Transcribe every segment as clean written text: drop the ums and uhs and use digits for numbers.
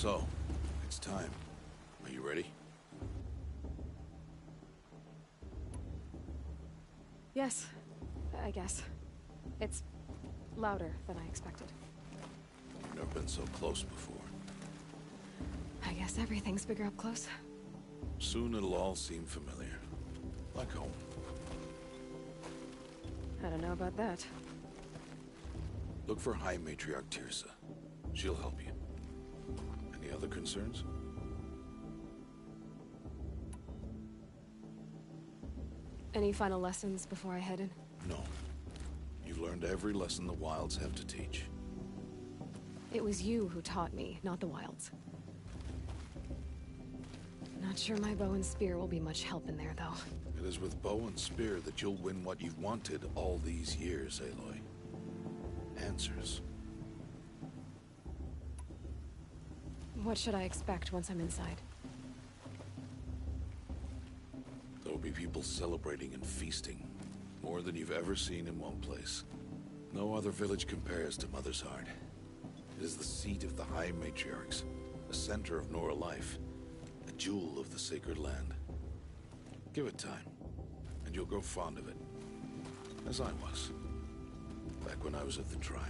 So, it's time. Are you ready? Yes, I guess. It's louder than I expected. You've never been so close before. I guess everything's bigger up close. Soon it'll all seem familiar. Like home. I don't know about that. Look for High Matriarch Tirsa. She'll help you. Any other concerns? Any final lessons before I head in? No. You've learned every lesson the Wilds have to teach. It was you who taught me, not the Wilds. Not sure my bow and spear will be much help in there, though. It is with bow and spear that you'll win what you've wanted all these years, Aloy. Answers. What should I expect once I'm inside? There will be people celebrating and feasting. More than you've ever seen in one place. No other village compares to Mother's Heart. It is the seat of the High Matriarchs, the center of Nora life, a jewel of the sacred land. Give it time, and you'll grow fond of it. As I was, back when I was at the tribe.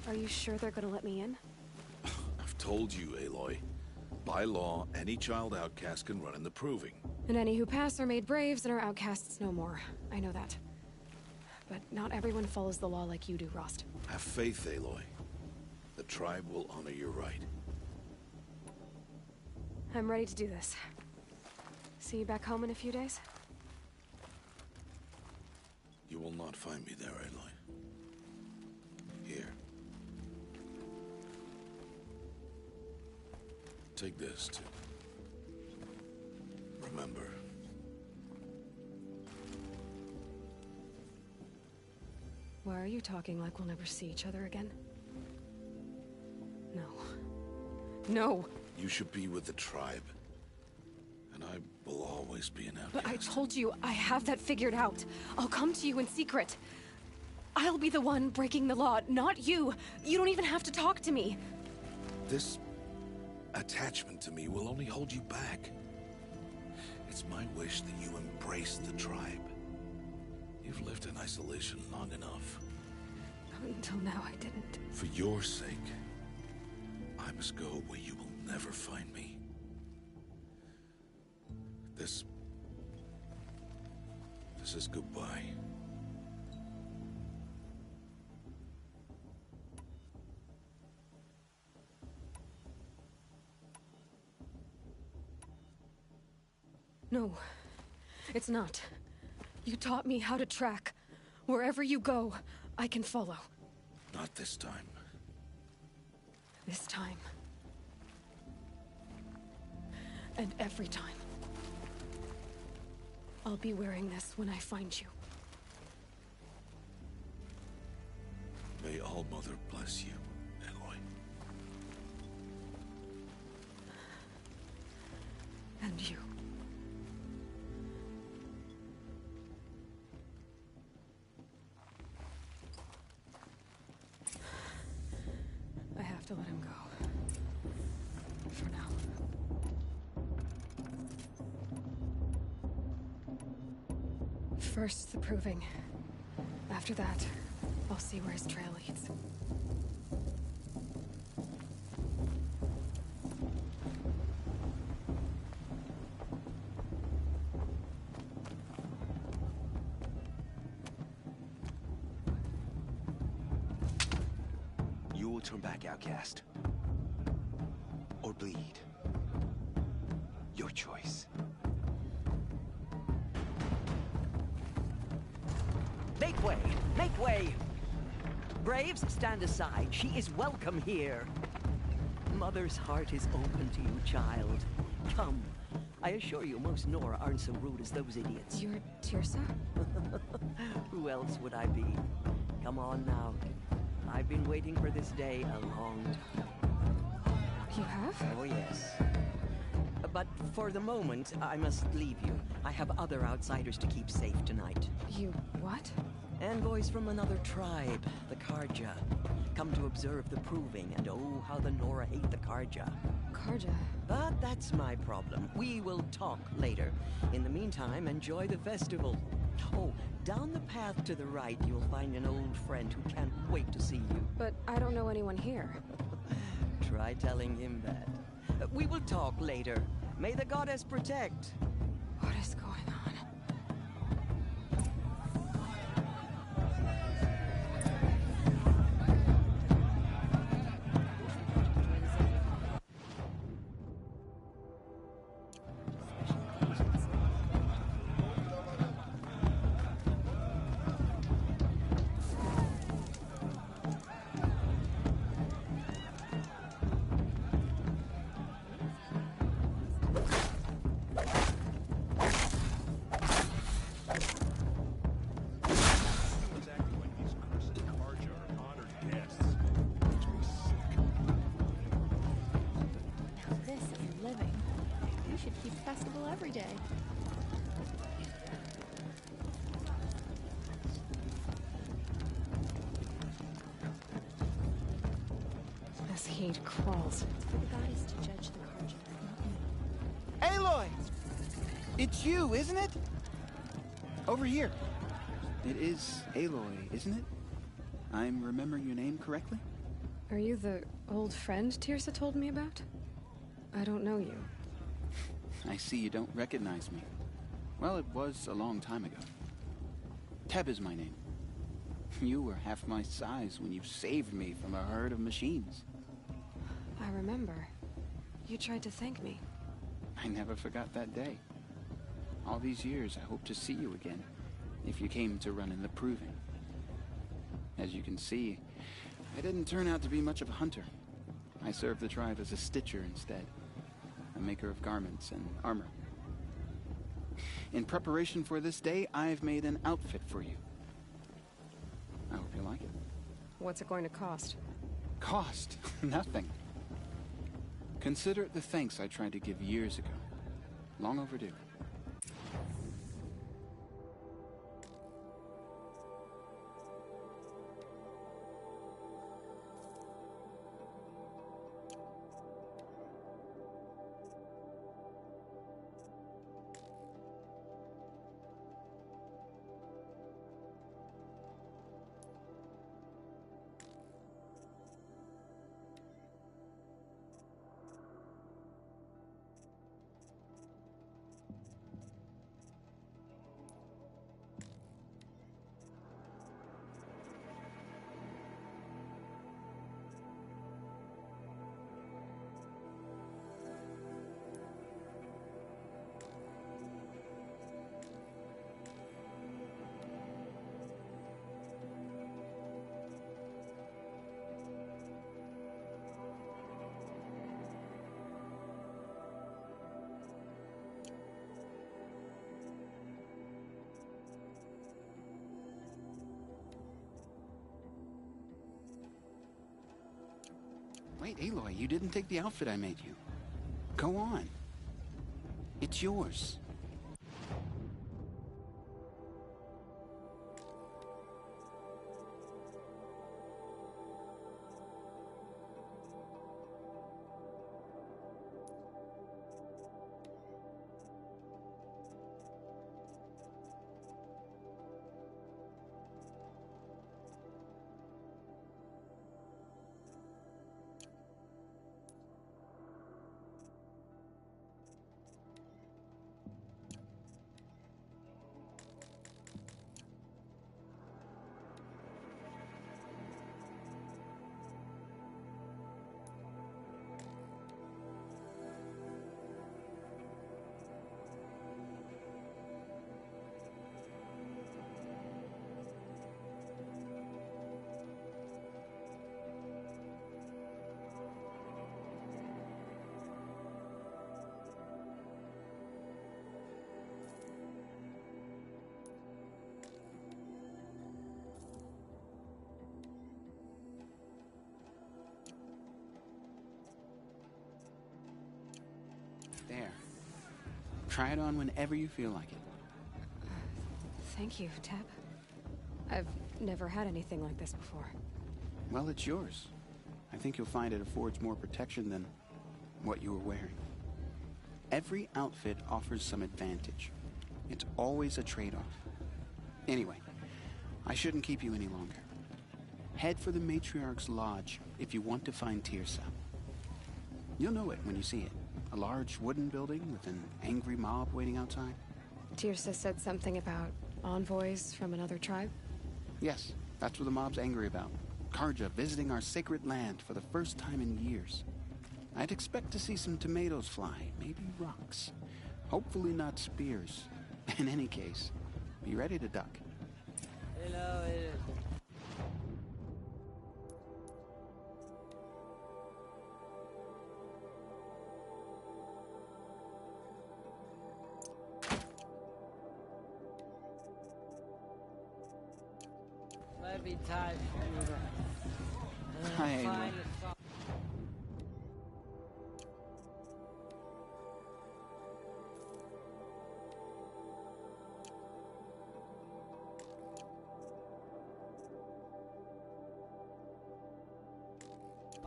Are you sure they're gonna let me in? I've told you, Aloy. By law, any child outcast can run in the Proving. And any who pass are made braves and are outcasts no more. I know that. But not everyone follows the law like you do, Rost. Have faith, Aloy. The tribe will honor your right. I'm ready to do this. See you back home in a few days? You will not find me there, Aloy. Here. Take this, too. Remember. Why are you talking like we'll never see each other again? No. No! You should be with the tribe. And I will always be an outcast. But I told you, I have that figured out. I'll come to you in secret. I'll be the one breaking the law, not you. You don't even have to talk to me. This attachment to me will only hold you back. It's my wish that you embrace the tribe. You've lived in isolation long enough. Until now, I didn't. For your sake, I must go where you will never find me. This is goodbye. No, it's not. You taught me how to track. Wherever you go, I can follow. Not this time. This time. And every time. I'll be wearing this when I find you. May All Mother bless you, Aloy. And you. I have to let him go. For now. First, the Proving. After that, I'll see where his trail leads. You will turn back, outcast. Or bleed. Your choice. Make way! Make way! Braves, stand aside. She is welcome here. Mother's heart is open to you, child. Come. I assure you, most Nora aren't so rude as those idiots. You're Tirsa? Who else would I be? Come on now. I've been waiting for this day a long time. You have? Oh, yes. But for the moment, I must leave you. I have other outsiders to keep safe tonight. You what? Envoys from another tribe, the Karja. Come to observe the proving, and oh, how the Nora hate the Karja. Karja. But that's my problem. We will talk later. In the meantime, enjoy the festival. Oh, down the path to the right, you'll find an old friend who can't wait to see you. But I don't know anyone here. Try telling him that. We will talk later. May the goddess protect. What is going on? This is living. We should keep festival every day. This heat crawls. For the goddess to judge the Karja, not me. Aloy! It's you, isn't it? Over here. It is Aloy, isn't it? I'm remembering your name correctly? Are you the old friend Tirsa told me about? I don't know you. I see you don't recognize me. Well, it was a long time ago. Teb is my name. You were half my size when you saved me from a herd of machines. I remember. You tried to thank me. I never forgot that day. All these years, I hope to see you again, if you came to run in the proving. As you can see, I didn't turn out to be much of a hunter. I served the tribe as a stitcher instead, a maker of garments and armor. In preparation for this day, I've made an outfit for you. I hope you like it. What's it going to cost? Cost? Nothing. Consider it the thanks I tried to give years ago. Long overdue. Wait, Aloy, you didn't take the outfit I made you. Go on. It's yours. Try it on whenever you feel like it. Thank you, Teb. I've never had anything like this before. Well, it's yours. I think you'll find it affords more protection than what you were wearing. Every outfit offers some advantage. It's always a trade-off. Anyway, I shouldn't keep you any longer. Head for the Matriarch's Lodge if you want to find Tirsa. You'll know it when you see it. A large wooden building with an angry mob waiting outside. Tirsa said something about envoys from another tribe? Yes, that's what the mob's angry about. Karja visiting our sacred land for the first time in years. I'd expect to see some tomatoes fly, maybe rocks. Hopefully not spears. In any case, be ready to duck. Hello, might be time for me to Hi, Aloy. find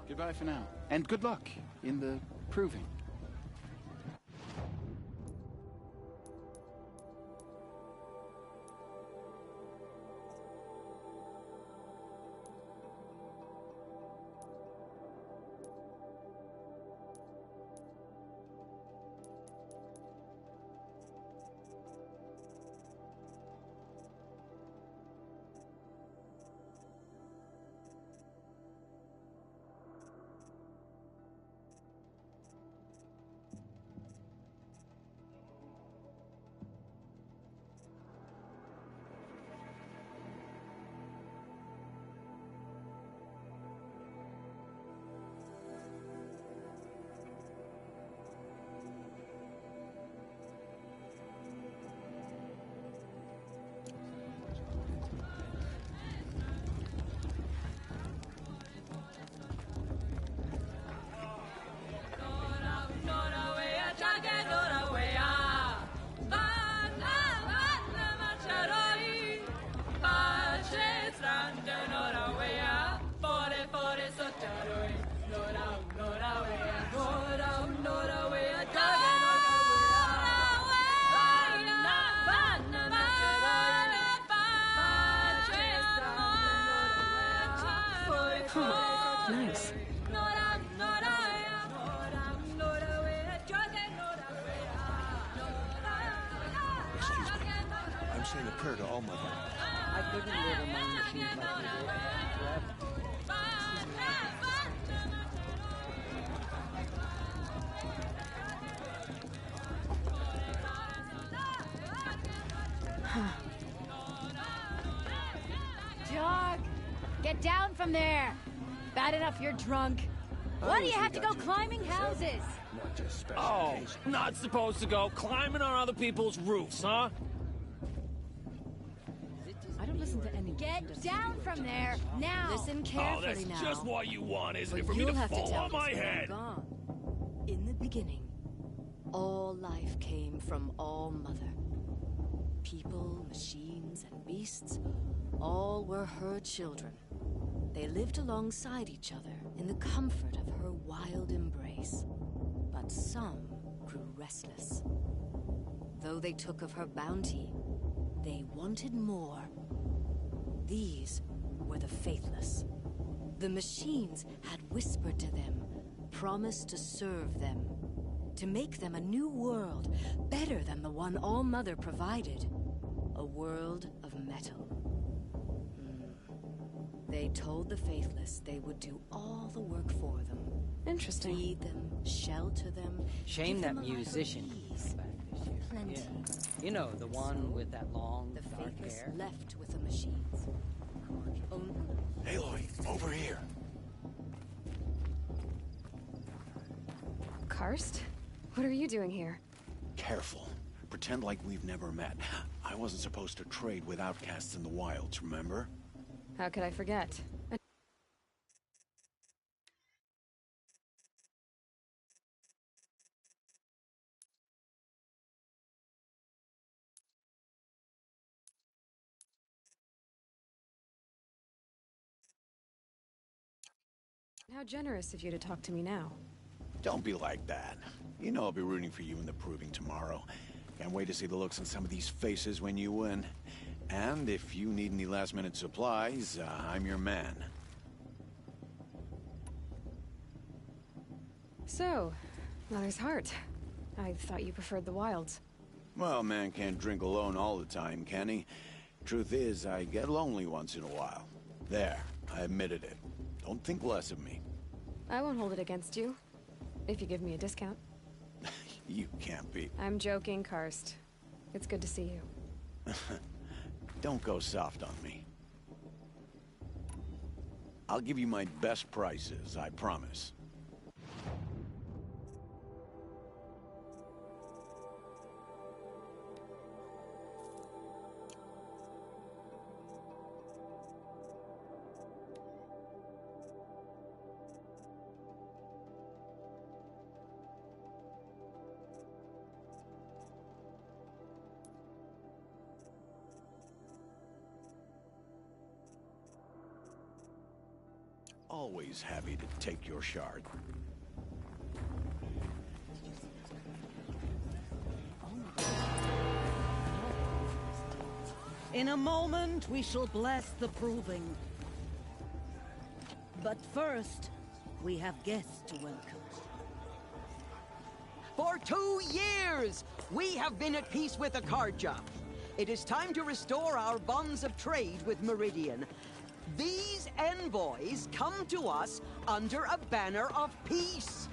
Goodbye for now. And good luck in the proving. Nice. Excuse me. I'm saying a prayer to All Mother. I couldn't live among machines like you do forever. Dog, get down from there. Bad enough you're drunk. Why do you have to go climbing houses? Oh, not supposed to go climbing on other people's roofs, huh? I don't listen to any. Get down from there now. Listen Oh, carefully that's now. just what you want, isn't it? But For me you'll to have to fall tell on my us when I'm head. gone. In the beginning, all life came from All Mother. People, machines, and beasts, all were her children. They lived alongside each other in the comfort of her wild embrace. But some grew restless. Though they took of her bounty, they wanted more. These were the faithless. The machines had whispered to them, promised to serve them, to make them a new world, better than the one All Mother provided. A world of metal. They told the faithless they would do all the work for them. Interesting. Feed them, shelter them. Shame give that them a life of musician ease. back this year. Plenty. Yeah. You know, the one with that long, The dark faithless hair. left with the machines. Only Aloy, over here. Karst? What are you doing here? Careful. Pretend like we've never met. I wasn't supposed to trade with outcasts in the wilds, remember? How could I forget? How generous of you to talk to me now. Don't be like that. You know I'll be rooting for you in the proving tomorrow. Can't wait to see the looks on some of these faces when you win. And if you need any last-minute supplies, I'm your man. So, Mother's Heart. I thought you preferred the wilds. Well, man can't drink alone all the time, can he? Truth is, I get lonely once in a while. There, I admitted it. Don't think less of me. I won't hold it against you. If you give me a discount. You can't be. I'm joking, Karst. It's good to see you. Don't go soft on me. I'll give you my best prices, I promise. Always happy to take your shard. In a moment, we shall bless the proving. But first, we have guests to welcome. For 2 years, we have been at peace with Akarja. It is time to restore our bonds of trade with Meridian. These envoys come to us under a banner of peace.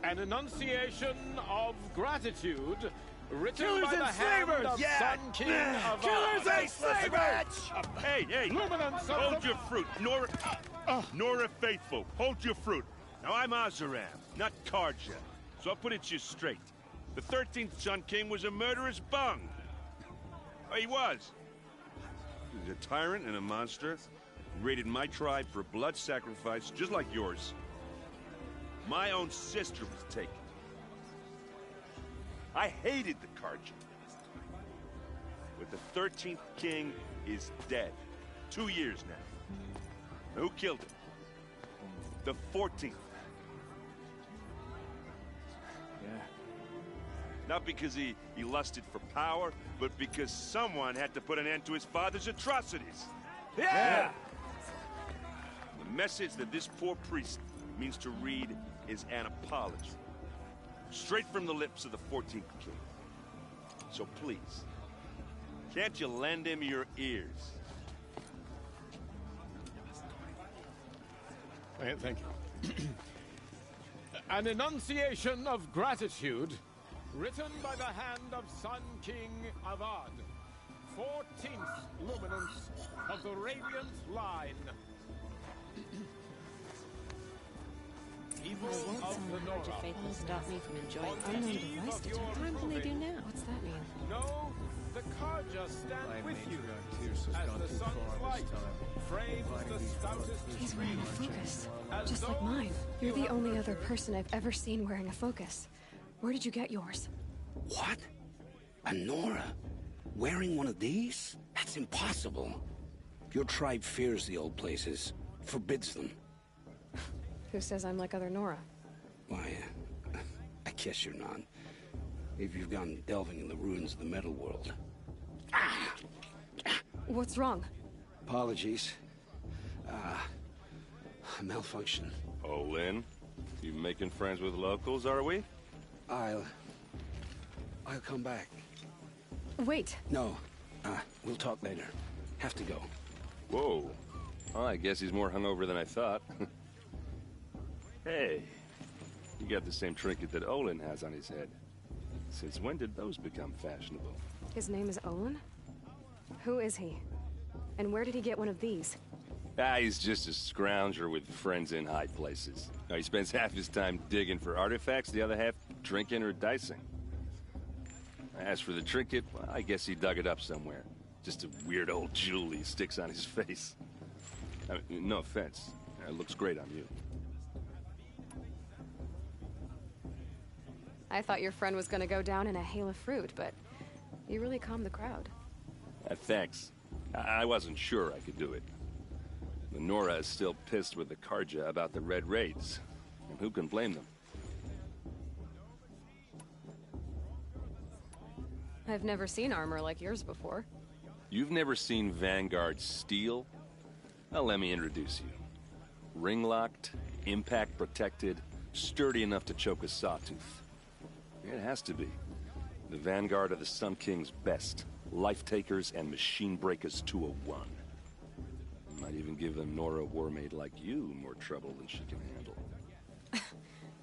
An enunciation of gratitude written Killers by the and hand slavers! of Yeah! Sun King of Killers and slavers! Hey! Luminance of Hold the... your fruit, Nora Faithful. Hold your fruit. Now, I'm Azaram, not Karja. So I'll put it to you straight. The 13th Sun King was a murderous bung. Oh, he was. He was a tyrant and a monster. He raided my tribe for a blood sacrifice, just like yours. My own sister was taken. I hated the Karja. But the 13th King is dead. 2 years now. Who killed him? The 14th. Not because he lusted for power, but because someone had to put an end to his father's atrocities. Yeah! The message that this poor priest means to read is an apology. Straight from the lips of the 14th King. So please, can't you lend him your ears? Thank you. An enunciation of gratitude written by the hand of Sun King Avad, 14th luminance of the Radiant Line. Evil of the Nora. Faithful stop me from enjoying Unknown device. device. What time can they do now? What's that mean? No, the Karja stand with you. Tyrus has As gone the too sun's far light this time. frames the stoutest He's wearing a focus. As Just like those mine. You're the you have only other nurtured. person I've ever seen wearing a focus. Where did you get yours? What? A Nora? Wearing one of these? That's impossible. Your tribe fears the old places, forbids them. Who says I'm like other Nora? Why, I guess you're not. If you've gone delving in the ruins of the metal world. What's wrong? Apologies. A malfunction. Oh, Lynn, you making friends with locals, are we? I'll come back. Wait. No, we'll talk later. Have to go. Whoa. Well, I guess he's more hungover than I thought. Hey, you got the same trinket that Olin has on his head. Since when did those become fashionable? His name is Olin? Who is he? And where did he get one of these? He's just a scrounger with friends in high places. He spends half his time digging for artifacts, the other half drinking or dicing. As for the trinket, well, I guess he dug it up somewhere. Just a weird old jewel he sticks on his face. I mean, no offense. It looks great on you. I thought your friend was gonna go down in a hail of fruit, but you really calmed the crowd. Thanks. I wasn't sure I could do it. The Nora is still pissed with the Karja about the Red Raids. And who can blame them? I've never seen armor like yours before. You've never seen Vanguard steel? Well, let me introduce you. Ring-locked, impact-protected, sturdy enough to choke a sawtooth. It has to be. The Vanguard are the Sun King's best. Life-takers and machine breakers to a one. Might even give a Nora warmaid like you more trouble than she can handle.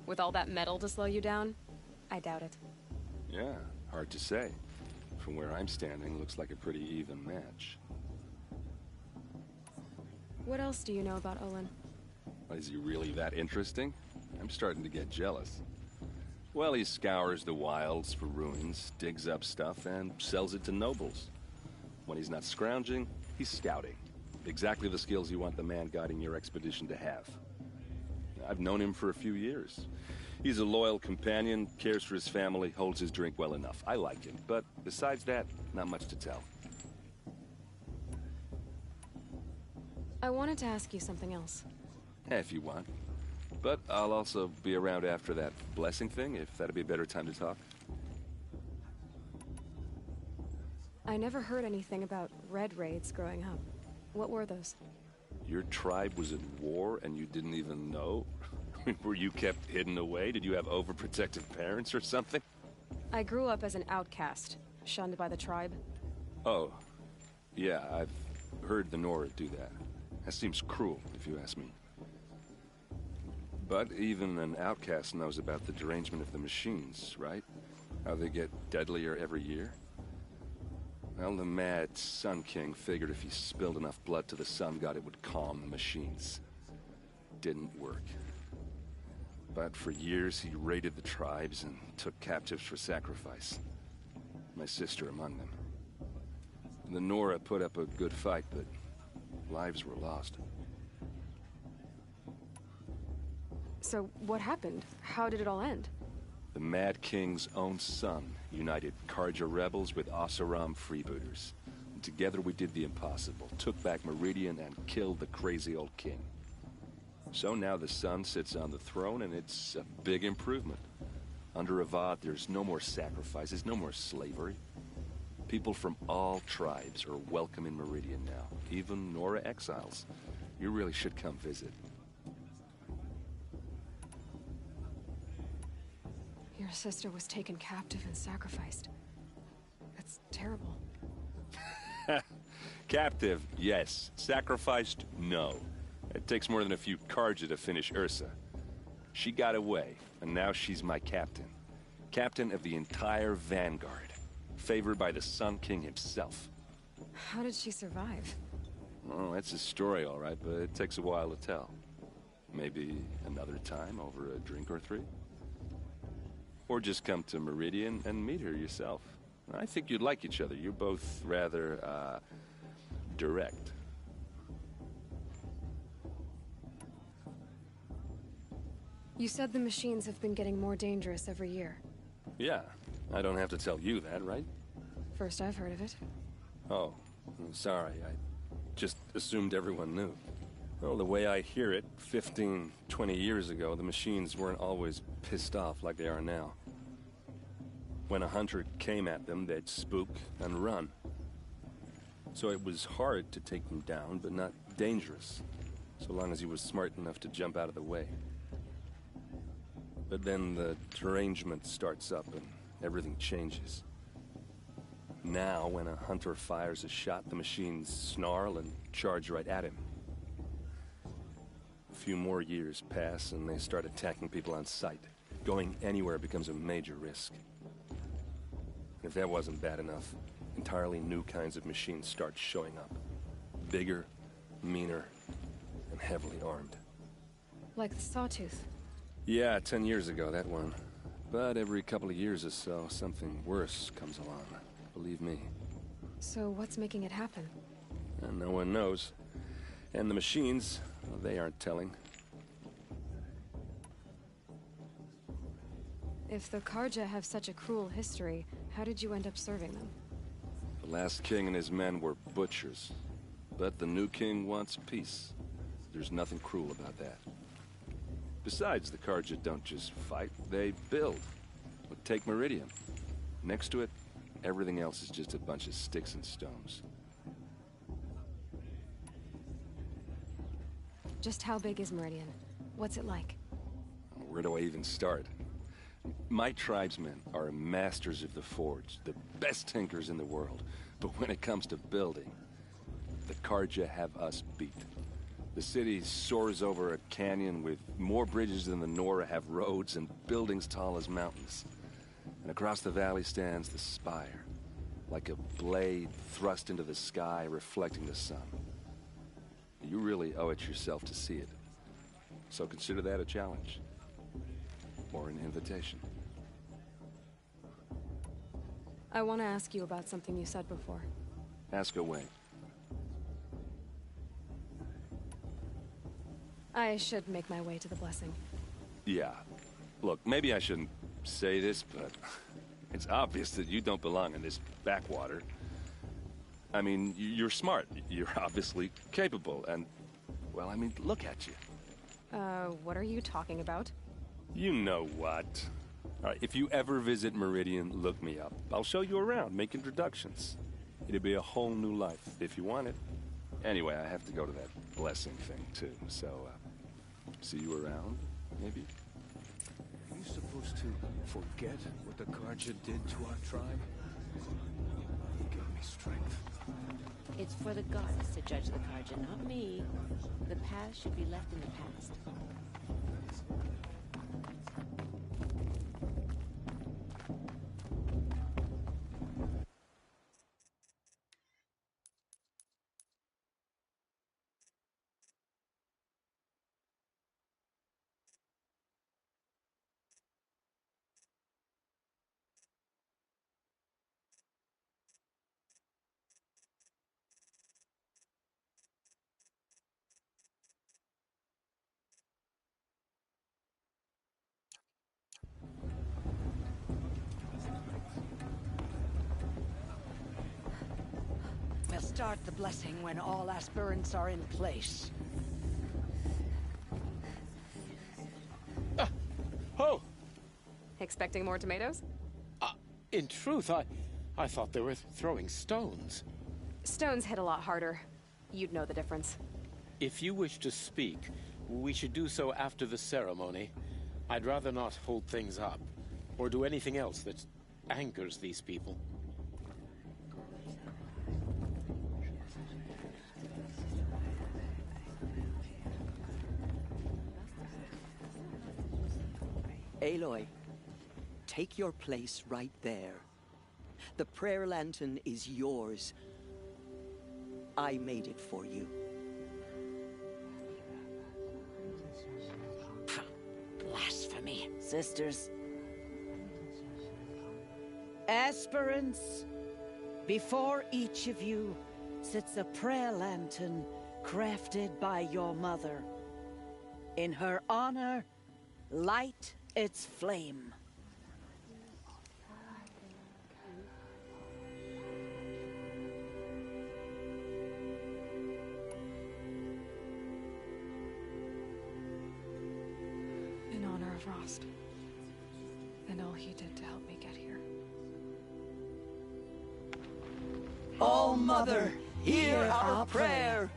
With all that metal to slow you down? I doubt it. Yeah, hard to say. From where I'm standing, looks like a pretty even match. What else do you know about Olin? Is he really that interesting? I'm starting to get jealous. Well, he scours the wilds for ruins, digs up stuff, and sells it to nobles. When he's not scrounging, he's scouting. Exactly the skills you want the man guiding your expedition to have. I've known him for a few years. He's a loyal companion, cares for his family, holds his drink well enough. I like him, but besides that, not much to tell. I wanted to ask you something else. If you want. But I'll also be around after that blessing thing, if that'd be a better time to talk. I never heard anything about Red Raids growing up. What were those? Your tribe was in war and you didn't even know? Were you kept hidden away? Did you have overprotective parents or something? I grew up as an outcast, shunned by the tribe. Oh, yeah, I've heard the Nora do that. That seems cruel, if you ask me. But even an outcast knows about the derangement of the machines, right? How they get deadlier every year? Well, the mad Sun King figured if he spilled enough blood to the Sun God, it would calm the machines. Didn't work. But for years, he raided the tribes and took captives for sacrifice. My sister among them. The Nora put up a good fight, but lives were lost. So, what happened? How did it all end? The Mad King's own son united Karja rebels with Oseram freebooters. And together we did the impossible, took back Meridian and killed the crazy old king. So now the son sits on the throne and it's a big improvement. Under Avad, there's no more sacrifices, no more slavery. People from all tribes are welcome in Meridian now, even Nora exiles. You really should come visit. Your sister was taken captive and sacrificed. That's terrible. Captive, yes. Sacrificed, no. It takes more than a few Karja to finish Ursa. She got away, and now she's my captain. Captain of the entire Vanguard. Favored by the Sun King himself. How did she survive? Well, that's a story, all right, but it takes a while to tell. Maybe another time over a drink or three? Or just come to Meridian and meet her yourself. I think you'd like each other. You're both rather, direct. You said the machines have been getting more dangerous every year. Yeah, I don't have to tell you that, right? First I've heard of it. Oh, I'm sorry. I just assumed everyone knew. Well, the way I hear it, 15, 20 years ago, the machines weren't always pissed off like they are now. When a hunter came at them, they'd spook and run. So it was hard to take them down, but not dangerous, so long as he was smart enough to jump out of the way. But then the derangement starts up and everything changes. Now, when a hunter fires a shot, the machines snarl and charge right at him. A few more years pass and they start attacking people on sight. Going anywhere becomes a major risk. If that wasn't bad enough, entirely new kinds of machines start showing up. Bigger, meaner, and heavily armed. Like the Sawtooth. Yeah, 10 years ago, that one. But every couple of years or so, something worse comes along. Believe me. So what's making it happen? And no one knows. And the machines, well, they aren't telling. If the Karja have such a cruel history, how did you end up serving them? The The last king and his men were butchers. But the new king wants peace. There's nothing cruel about that. Besides, the Carja don't just fight, they build. But take Meridian. Next to it, everything else is just a bunch of sticks and stones. Just how big is Meridian? What's it like? Where do I even start? My tribesmen are masters of the forge, the best tinkers in the world. But when it comes to building, the Carja have us beat. The city soars over a canyon with more bridges than the Nora have roads and buildings tall as mountains. And across the valley stands the spire, like a blade thrust into the sky reflecting the sun. You really owe it yourself to see it. So consider that a challenge. Or an invitation. I want to ask you about something you said before. Ask away. I should make my way to the blessing. Yeah. Look, maybe I shouldn't say this, but it's obvious that you don't belong in this backwater. I mean, you're smart. You're obviously capable, and, well, I mean, look at you. What are you talking about? You know what. All right, if you ever visit Meridian, look me up. I'll show you around, make introductions. It'll be a whole new life, if you want it. Anyway, I have to go to that blessing thing, too, so, see you around, maybe? Are you supposed to forget what the Carja did to our tribe? He gave me strength. It's for the gods to judge the Carja, not me. The past should be left in the past. We'll start the blessing when all aspirants are in place. Oh! Expecting more tomatoes? In truth, I thought they were throwing stones. Stones hit a lot harder. You'd know the difference. If you wish to speak, we should do so after the ceremony. I'd rather not hold things up, or do anything else that angers these people. Aloy, take your place right there. The prayer lantern is yours. I made it for you. Blasphemy. Sisters. Aspirants, before each of you sits a prayer lantern crafted by your mother. In her honor, light its flame. In honor of Rost. And all he did to help me get here. O Mother, hear our prayer.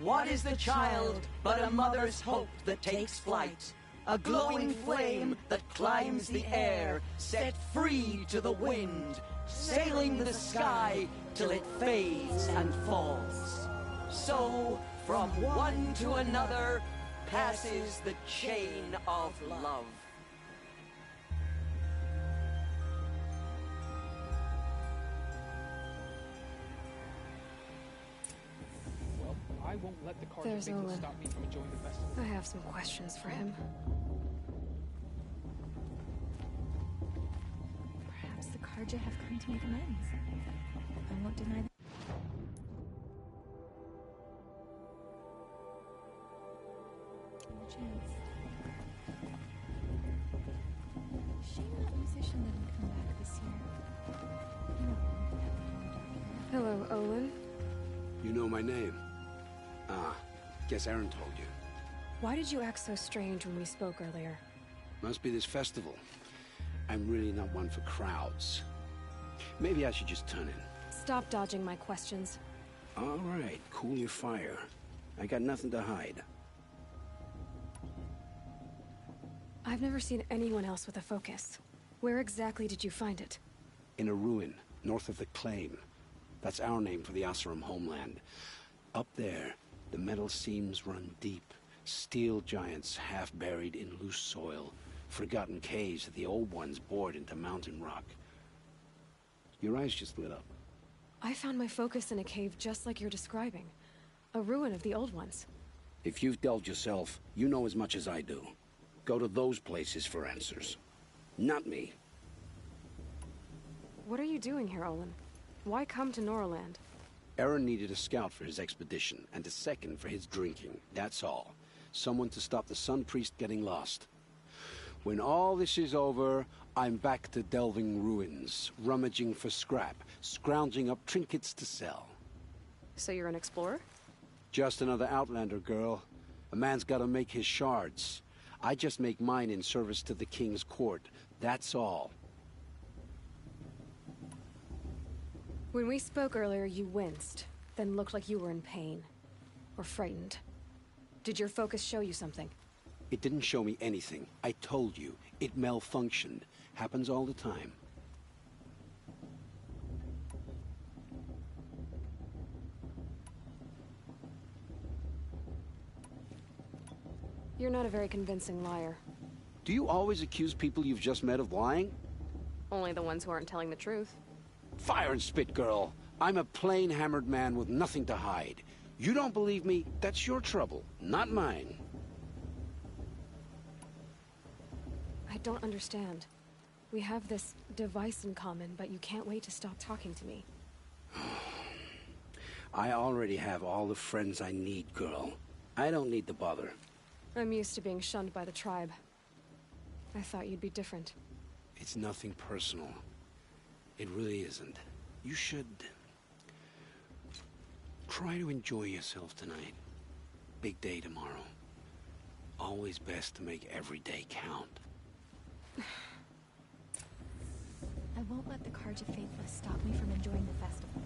What is the child but a mother's hope that takes flight? A glowing flame that climbs the air, set free to the wind, sailing the sky till it fades and falls. So, from one to another, passes the chain of love. Well, I won't let the Carja There's people Olin. stop me from enjoying the festival. I have some questions for him. Perhaps the Carja have come to make amends. I won't deny that. A chance. Shame that musician didn't come back this year. No, Hello, Olin. You know my name? Ah, guess Aaron told you. Why did you act so strange when we spoke earlier? Must be this festival. I'm really not one for crowds. Maybe I should just turn in. Stop dodging my questions. All right, cool your fire. I got nothing to hide. I've never seen anyone else with a focus. Where exactly did you find it? In a ruin, north of the Claim. That's our name for the Oseram homeland. Up there, the metal seams run deep. Steel giants half buried in loose soil. Forgotten caves that the old ones bored into mountain rock. Your eyes just lit up. I found my focus in a cave just like you're describing. A ruin of the old ones. If you've delved yourself, you know as much as I do. Go to those places for answers. Not me. What are you doing here, Olin? Why come to Noraland? Aaron needed a scout for his expedition, and a second for his drinking. That's all. Someone to stop the Sun Priest getting lost. When all this is over, I'm back to delving ruins, rummaging for scrap, scrounging up trinkets to sell. So you're an explorer? Just another Outlander, girl. A man's gotta make his shards. I just make mine in service to the King's court. That's all. When we spoke earlier, you winced, then looked like you were in pain. Or frightened. Did your focus show you something? It didn't show me anything. I told you. It malfunctioned. Happens all the time. You're not a very convincing liar. Do you always accuse people you've just met of lying? Only the ones who aren't telling the truth. Fire and spit, girl. I'm a plain hammered man with nothing to hide. You don't believe me? That's your trouble, not mine. I don't understand. We have this device in common, but you can't wait to stop talking to me. I already have all the friends I need, girl. I don't need the bother. I'm used to being shunned by the tribe. I thought you'd be different. It's nothing personal. It really isn't. You should try to enjoy yourself tonight. Big day tomorrow. Always best to make every day count. I won't let the Carja Faithless stop me from enjoying the festival.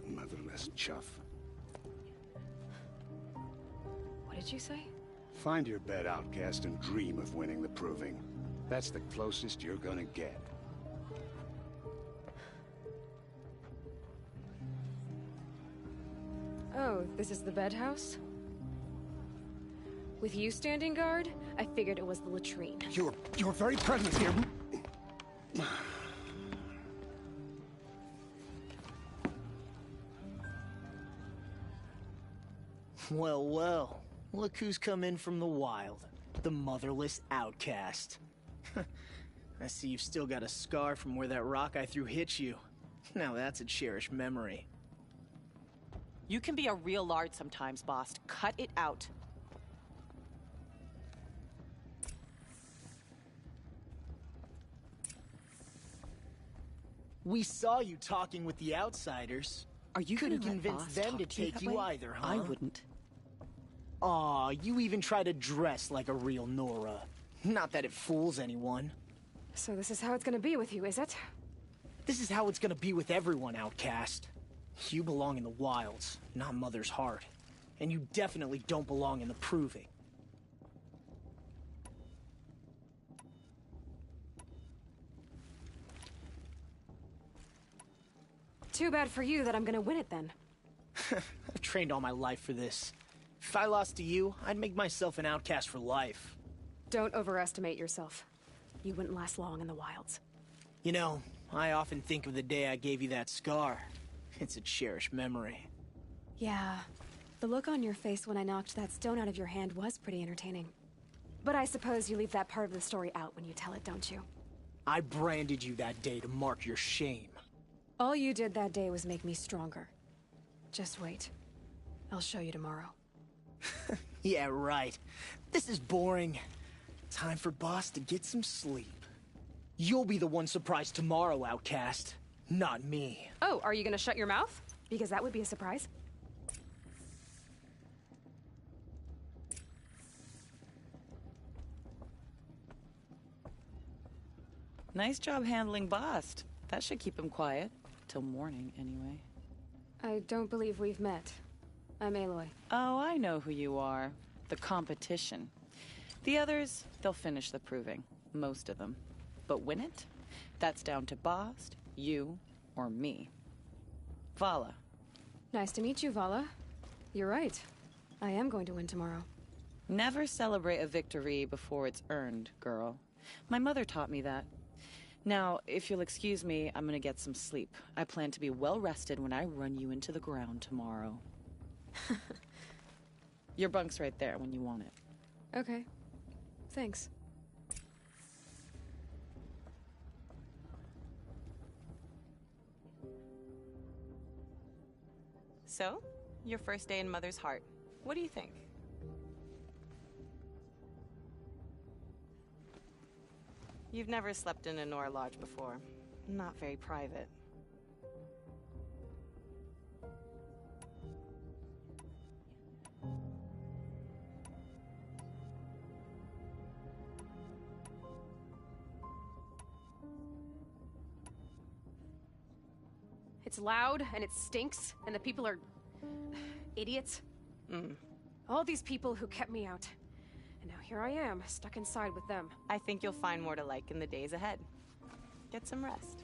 Motherless chuff. What did you say? Find your bed, outcast, and dream of winning the proving. That's the closest you're gonna get. Oh, this is the bed house? With you standing guard, I figured it was the latrine. Your very presence here. Well, well. Look who's come in from the wild. The motherless outcast. I see you've still got a scar from where that rock I threw hit you. Now that's a cherished memory. You can be a real lard sometimes, boss. Cut it out. We saw you talking with the outsiders. Are you Couldn't gonna let convince boss them talk to to you take that you way? either, huh? I wouldn't. Aw, you even try to dress like a real Nora. Not that it fools anyone. So this is how it's gonna be with you, is it? This is how it's gonna be with everyone, outcast. You belong in the wilds, not Mother's Heart. And you definitely don't belong in the Proving. Too bad for you that I'm gonna win it then. I've trained all my life for this. If I lost to you, I'd make myself an outcast for life. Don't overestimate yourself. You wouldn't last long in the wilds. You know, I often think of the day I gave you that scar. It's a cherished memory. Yeah. The look on your face when I knocked that stone out of your hand was pretty entertaining. But I suppose you leave that part of the story out when you tell it, don't you? I branded you that day to mark your shame. All you did that day was make me stronger. Just wait. I'll show you tomorrow. Yeah, right. This is boring. Time for Boss to get some sleep. You'll be the one surprised tomorrow, outcast. Not me. Oh, are you gonna shut your mouth? Because that would be a surprise. Nice job handling Bast. That should keep him quiet. Till morning, anyway. I don't believe we've met. I'm Aloy. Oh, I know who you are. The competition. The others, they'll finish the proving. Most of them. But win it? That's down to Bast, you, or me. Vala. Nice to meet you, Vala. You're right. I am going to win tomorrow. Never celebrate a victory before it's earned, girl. My mother taught me that. Now, if you'll excuse me, I'm gonna get some sleep. I plan to be well rested when I run you into the ground tomorrow. Your bunk's right there when you want it. Okay. Thanks. So, your first day in Mother's Heart. What do you think? You've never slept in a Nora lodge before. Not very private. It's loud, and it stinks, and the people are... idiots. All these people who kept me out. And now here I am, stuck inside with them. I think you'll find more to like in the days ahead. Get some rest.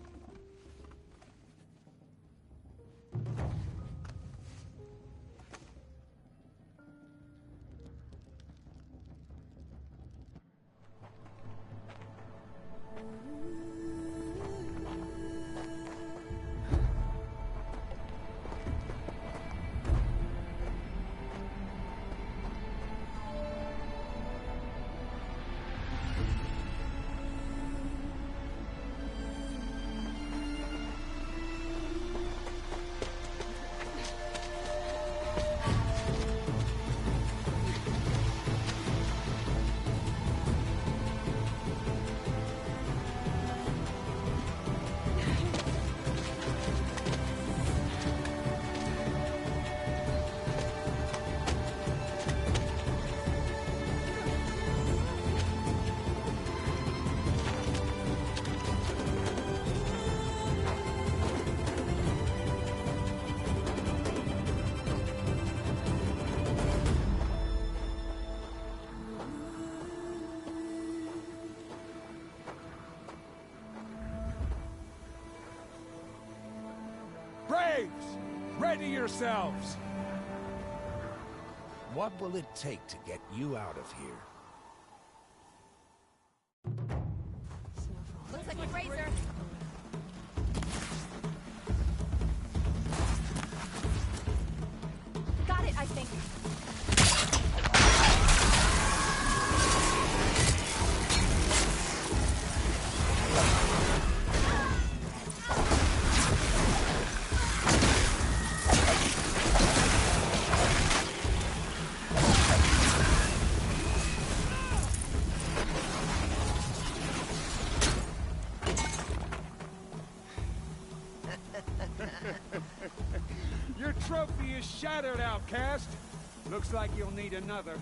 Braves! Ready yourselves! What will it take to get you out of here? Looks like a razor. Got it, I think. Your trophy is shattered, outcast. Looks like you'll need another.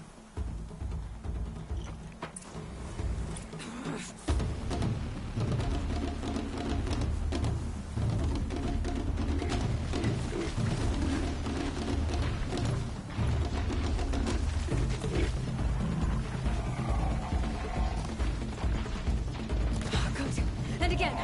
Good. And again.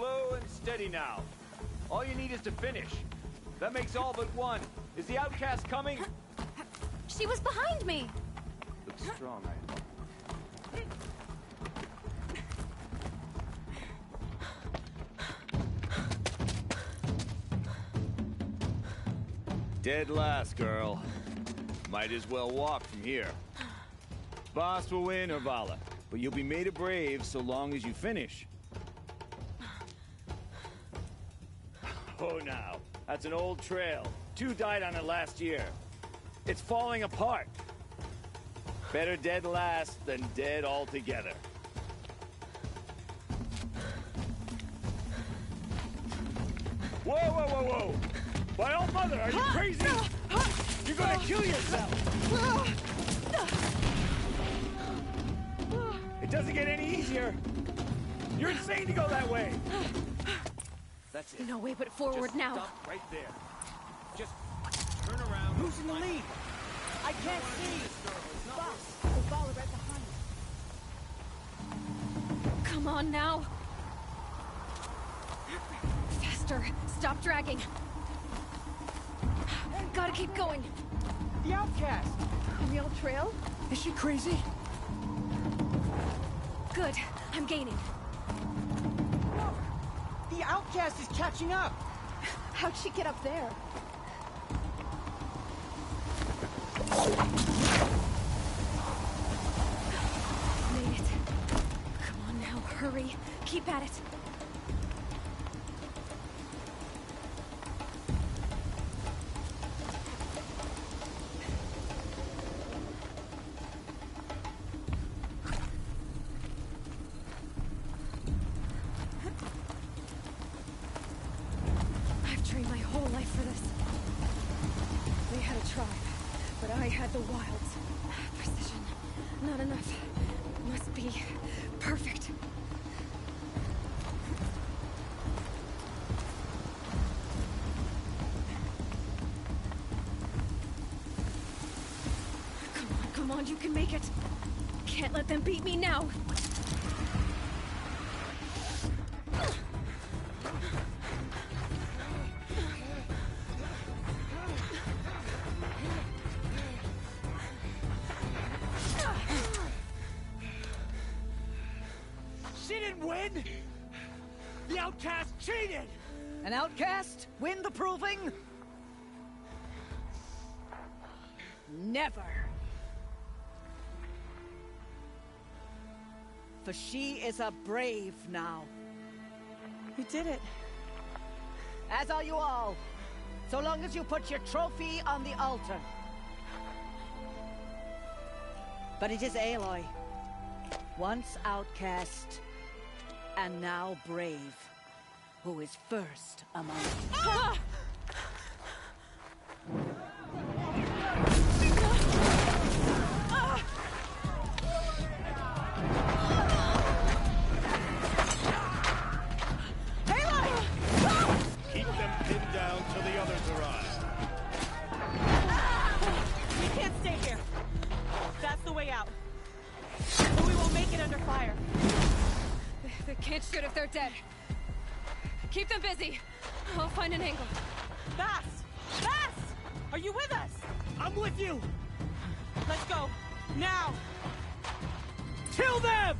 Slow and steady now. All you need is to finish. That makes all but one. Is the outcast coming? She was behind me! Looks strong, I thought. Dead last, girl. Might as well walk from here. Boss will win, Orvala, but you'll be made a brave so long as you finish. Oh, now. That's an old trail. 2 died on it last year. It's falling apart. Better dead last than dead altogether. Whoa, whoa, whoa, whoa! By all mother, are you crazy? You're gonna kill yourself! It doesn't get any easier! You're insane to go that way! That's it. No way but forward Just now. Stop right there. Just turn around. Who's in the lead? I can't see! Boss, the ball right behind you. Come on now. Faster. Stop dragging. Gotta keep going. The outcast! On the old trail? Is she crazy? Good. I'm gaining. The outcast is catching up! How'd she get up there? Made it. Come on now, hurry. Keep at it. I've trained my whole life for this. They had a tribe, but I had the wilds. Precision. Not enough. Must be perfect. Come on, you can make it. Can't let them beat me now. She didn't win! The outcast cheated! An outcast? Win the proving? Never. For she is a brave now. You did it. As are you all. So long as you put your trophy on the altar. But it is Aloy. Once outcast, and now brave, who is first among you. Keep them pinned down till the others arrive. We can't stay here. That's the way out. But we won't make it under fire. They can't shoot if they're dead. Keep them busy. I'll find an angle. Bass! Bass! Are you with us? I'm with you! Let's go. Now! Kill them!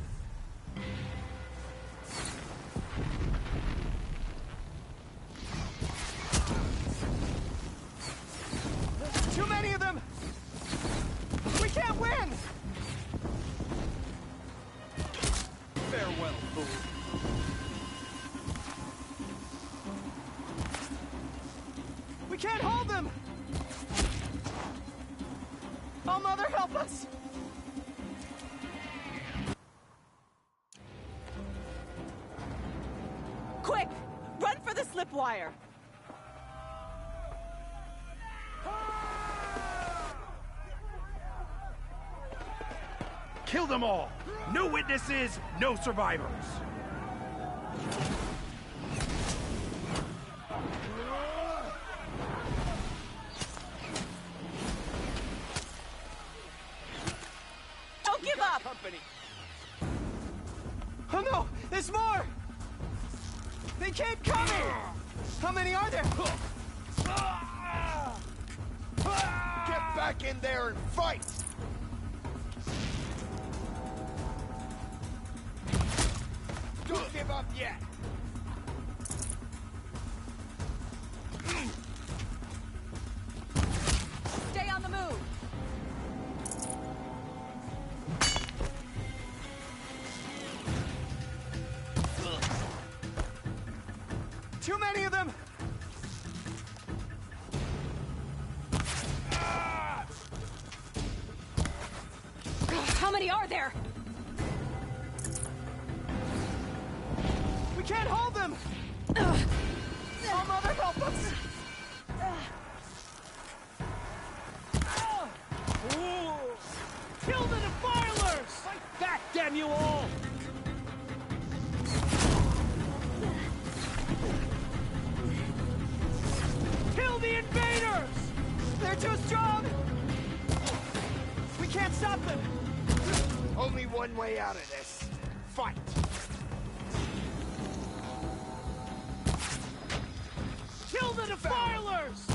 Too many of them! We can't win! Farewell, fool. We can't hold them! Oh, Mother, help us! Quick! Run for the slip wire! Kill them all! No witnesses, no survivors! Don't give up! Oh no! There's more! They keep coming! How many are there? Get back in there and fight! Don't give up yet! Stay on the move! Too many of them! How many are there? We can't hold them! Oh, Mother, help us! Kill the defilers! Fight back, damn you all! Kill the invaders! They're too strong! We can't stop them! Only one way out of this. Fight! Kill the defilers!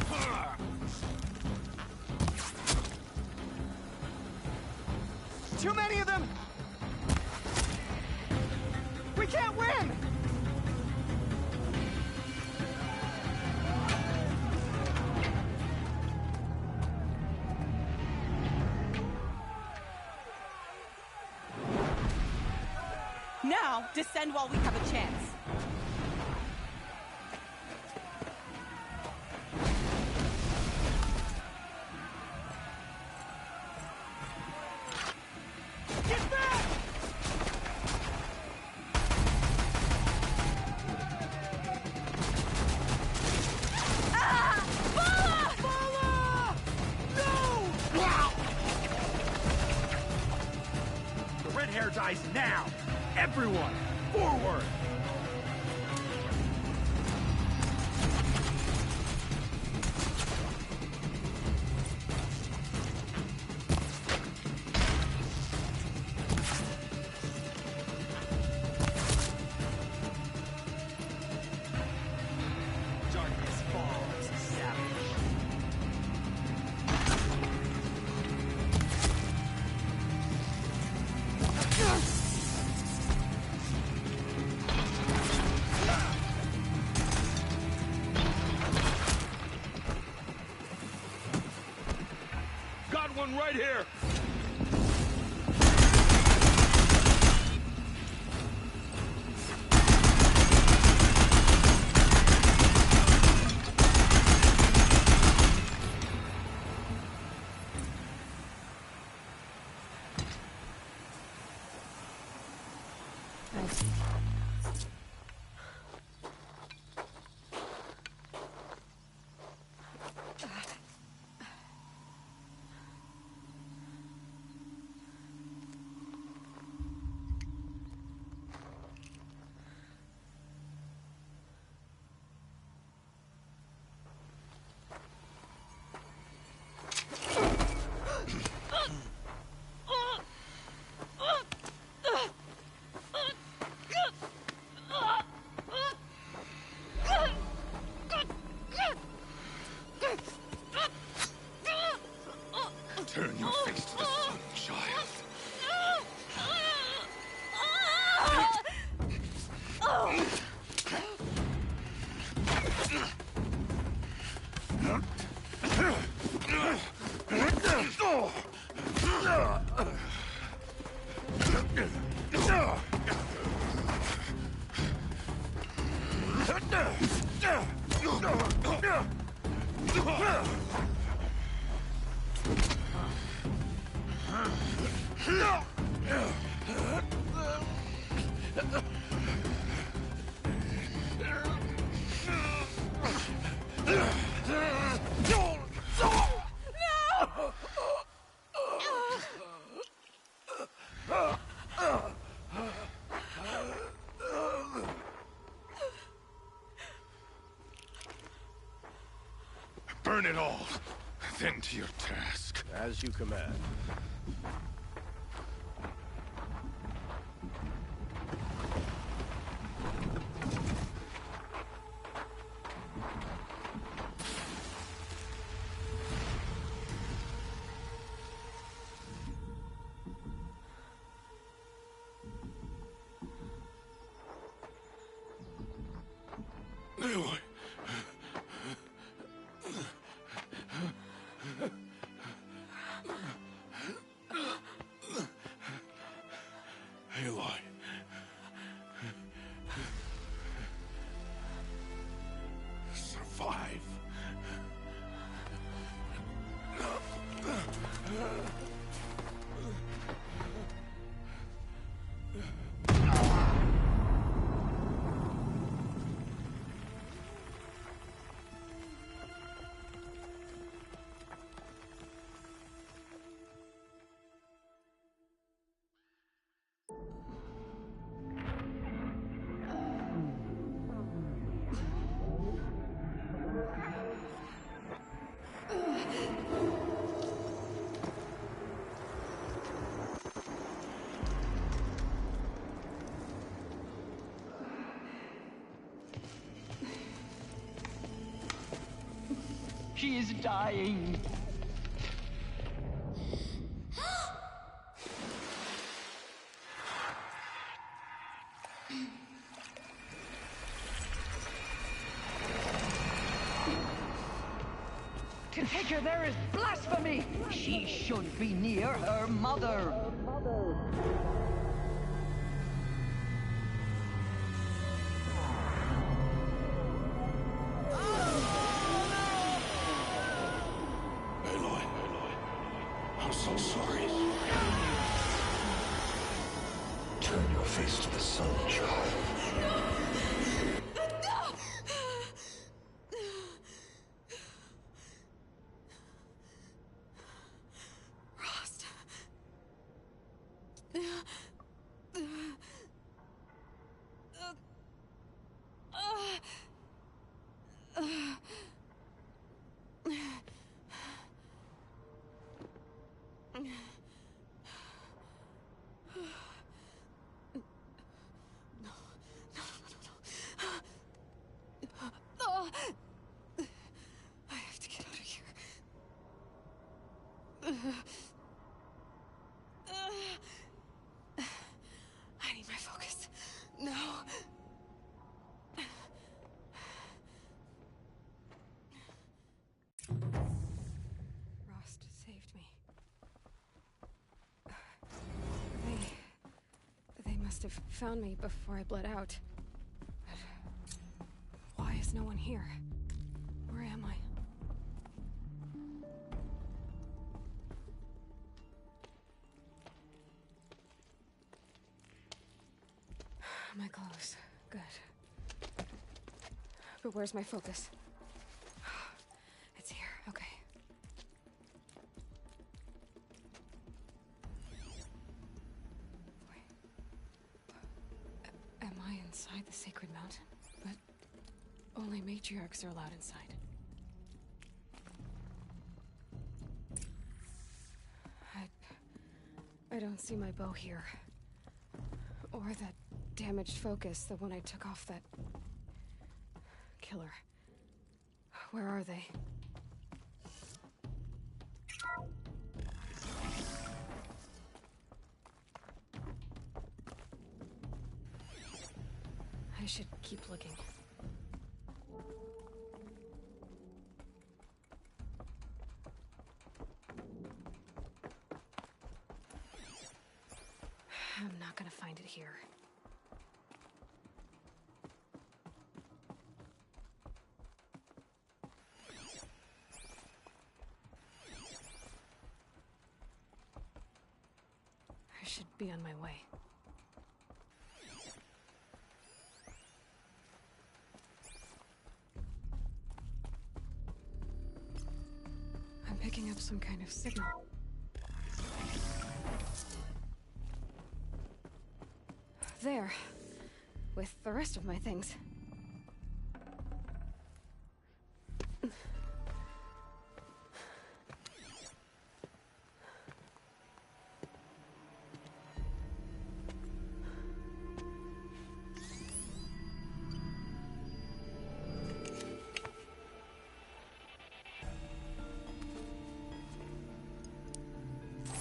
Too many of them! We can't win! Now, descend while we have a chance. Get back! The red hair dies now! Everyone, forward! Darkness falls, savage. Got one right here! Turn your face to the sun, child. Burn it all, then to your task. As you command. Aloy. Aloy. Survive. She is dying. To take her there is blasphemy. She should be near her mother. Aloy, I'm so sorry. Turn your face to the sun, child. Rost. I have to get out of here. I need my focus. No. Rost saved me. They must have found me before I bled out. But why is no one here? Where am I? My clothes. Good. But where's my focus? It's here. Okay. Wait. Am I inside the sacred mountain? But only matriarchs are allowed inside. I don't see my bow here. Or that damaged focus, the one I took off that killer. Where are they? I should keep looking. I'm not gonna find it here. I should be on my way. I'm picking up some kind of signal. There. With the rest of my things.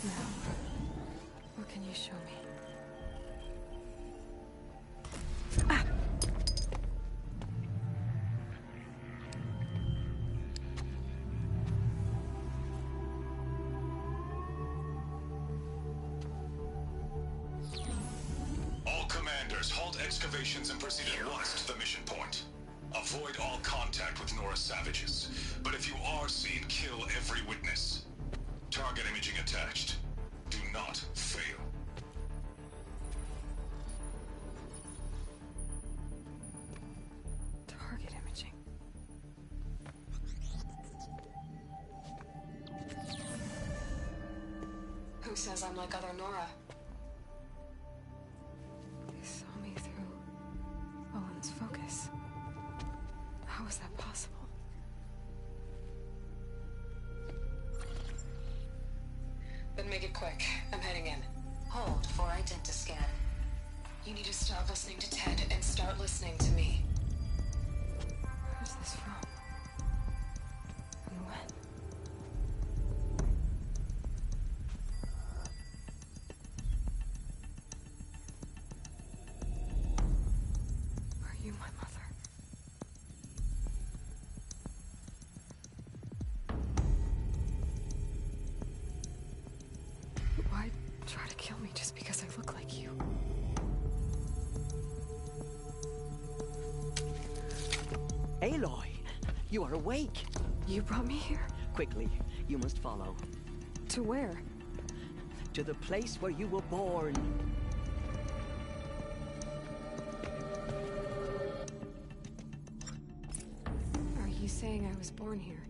Now, what can you show me? Operators, halt excavations and proceed at once to the mission point. Avoid all contact with Nora savages. But if you are seen, kill every witness. Target imaging attached. Do not fail. Target imaging. Who says I'm like other Nora? They saw me through Owen's focus. How is that possible? Then make it quick. I'm heading in. Hold for identiscan. You need to stop listening to Ted and start listening to me. Where's this from? And when? Are you my mother? Why try to kill me just because I look like you? Aloy, you are awake. You brought me here? Quickly, you must follow. To where? To the place where you were born. Are you saying I was born here?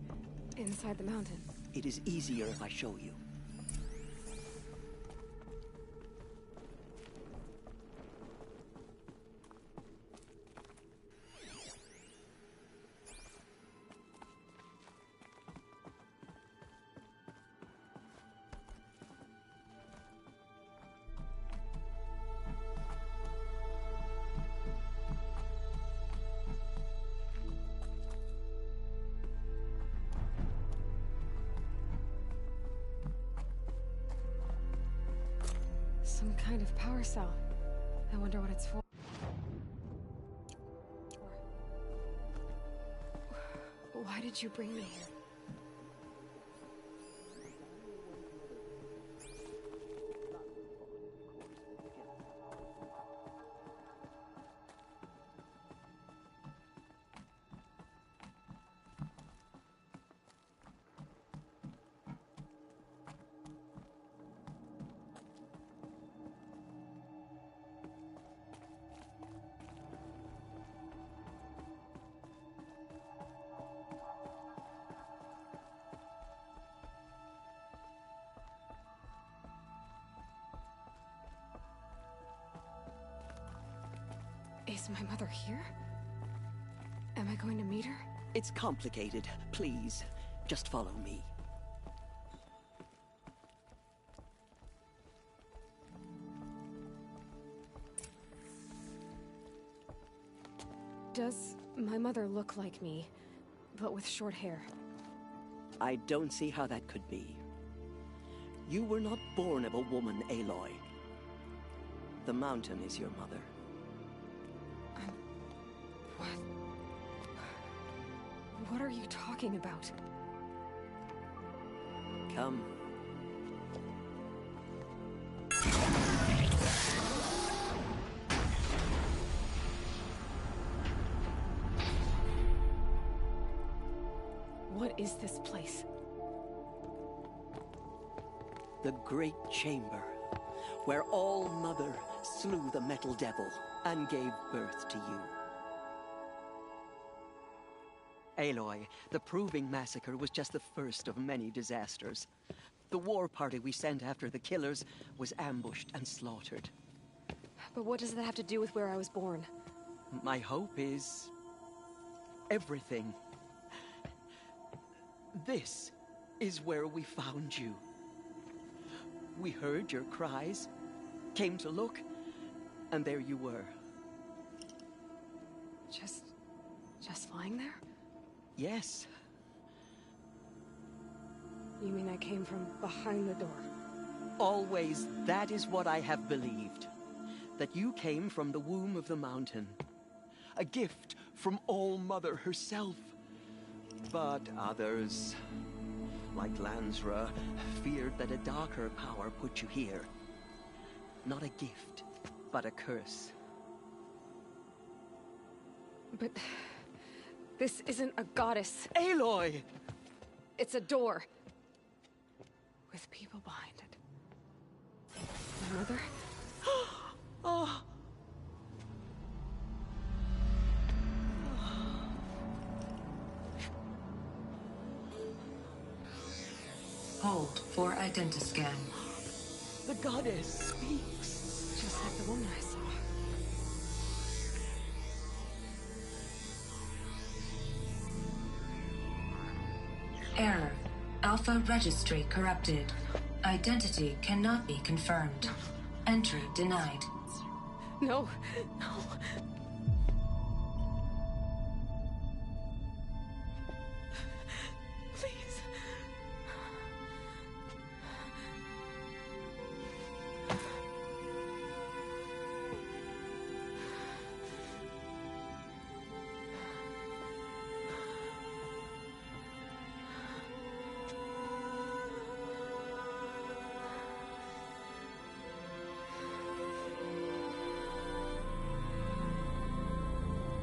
Inside the mountain? It is easier if I show you. Some kind of power cell. I wonder what it's for. Why did you bring me here? Is my mother here? Am I going to meet her? It's complicated. Please, just follow me. Does my mother look like me, but with short hair? I don't see how that could be. You were not born of a woman, Aloy. The mountain is your mother. What are you talking about? Come. What is this place? The Great Chamber, where All Mother slew the Metal Devil and gave birth to you. Aloy, the Proving Massacre was just the first of many disasters. The war party we sent after the killers was ambushed and slaughtered. But what does that have to do with where I was born? My hope is... everything. This is where we found you. We heard your cries, came to look, and there you were. Just lying there? Yes. You mean I came from behind the door? Always, that is what I have believed. That you came from the womb of the mountain. A gift from All Mother herself. But others, like Lansra, feared that a darker power put you here. Not a gift, but a curse. But this isn't a goddess. Aloy! It's a door. With people behind it. My mother? Oh. Hold for identiscan. The goddess speaks. Just like the woman I saw. Error. Alpha registry corrupted. Identity cannot be confirmed. Entry denied. No, no. Please.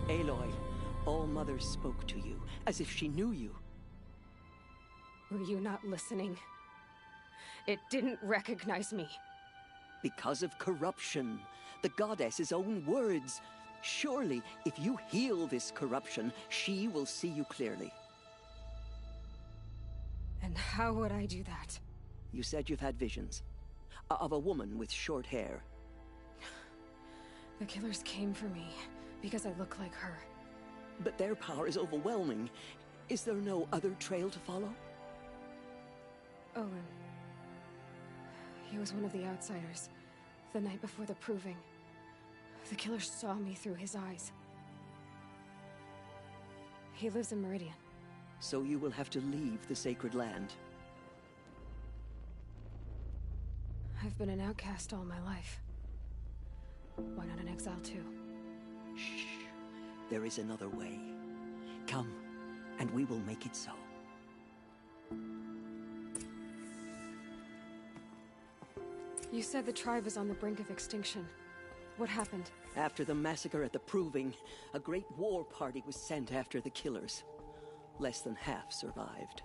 Aloy, All Mother spoke to you, as if she knew you. Were you not listening? It didn't recognize me. Because of corruption. The goddess's own words. Surely, if you heal this corruption, she will see you clearly. And how would I do that? You said you've had visions. Of a woman with short hair. The killers came for me because I look like her. But their power is overwhelming. Is there no other trail to follow? Owen. He was one of the outsiders. The night before the proving. The killer saw me through his eyes. He lives in Meridian. So you will have to leave the sacred land. I've been an outcast all my life. Why not an exile too? Shh. There is another way. Come, and we will make it so. You said the tribe is on the brink of extinction. What happened? After the massacre at the Proving, a great war party was sent after the killers. Less than half survived.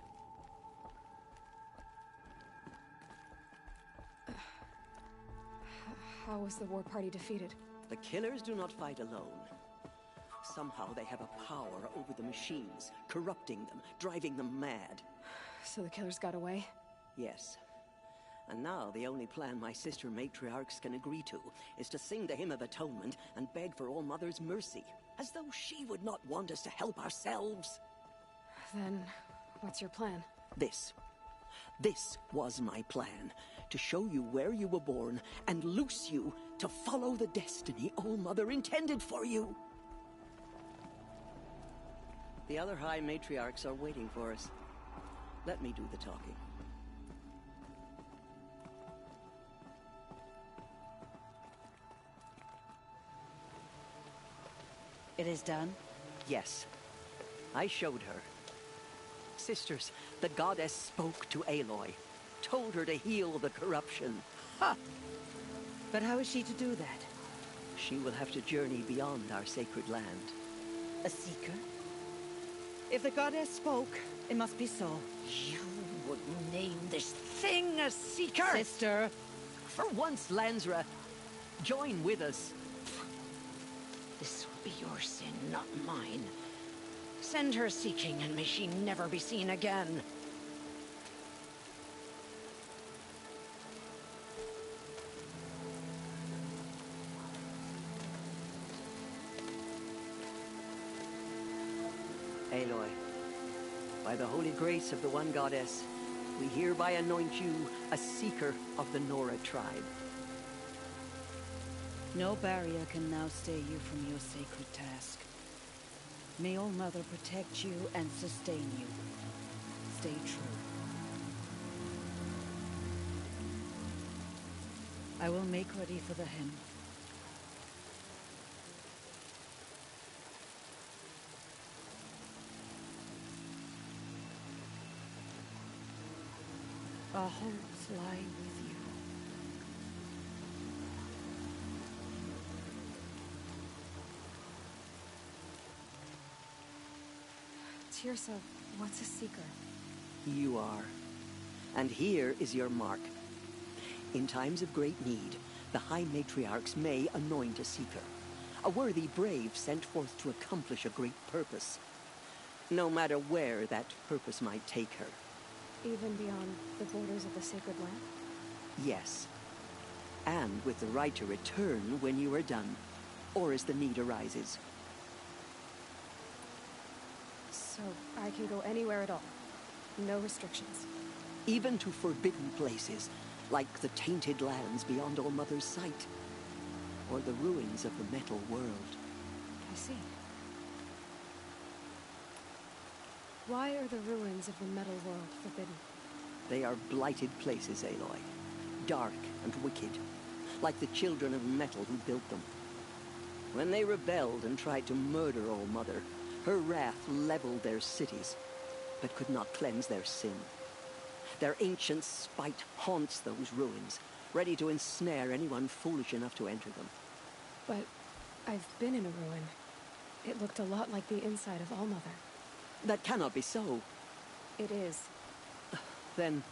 How was the war party defeated? The killers do not fight alone. Somehow they have a power over the machines, corrupting them, driving them mad. So the killers got away? Yes. And now the only plan my sister matriarchs can agree to is to sing the Hymn of Atonement and beg for All Mother's mercy, as though she would not want us to help ourselves. Then, what's your plan? This was my plan, to show you where you were born and loose you to follow the destiny All Mother intended for you. The other High Matriarchs are waiting for us. Let me do the talking. It is done? Yes. I showed her. Sisters, the goddess spoke to Aloy. Told her to heal the corruption. Ha! But how is she to do that? She will have to journey beyond our sacred land. A seeker? If the goddess spoke, it must be so. You would name this thing a seeker? Sister! For once, Lansra, join with us. This will be your sin, not mine. Send her seeking, and may she never be seen again. Aloy, by the holy grace of the one goddess, we hereby anoint you a seeker of the Nora tribe. No barrier can now stay you from your sacred task. May All Mother protect you and sustain you. Stay true. I will make ready for the hymn. Our hopes lie with you. Tirsa, what's a seeker? You are. And here is your mark. In times of great need, the High Matriarchs may anoint a seeker. A worthy brave sent forth to accomplish a great purpose. No matter where that purpose might take her. Even beyond the borders of the sacred land? Yes. And with the right to return when you are done, or as the need arises. So I can go anywhere at all? No restrictions? Even to forbidden places, like the tainted lands beyond All Mother's sight, or the ruins of the metal world. I see. Why are the ruins of the metal world forbidden? They are blighted places, Aloy. Dark and wicked, like the children of metal who built them. When they rebelled and tried to murder All Mother, her wrath leveled their cities, but could not cleanse their sin. Their ancient spite haunts those ruins, ready to ensnare anyone foolish enough to enter them. But I've been in a ruin. It looked a lot like the inside of All Mother. That cannot be so. It is. Then,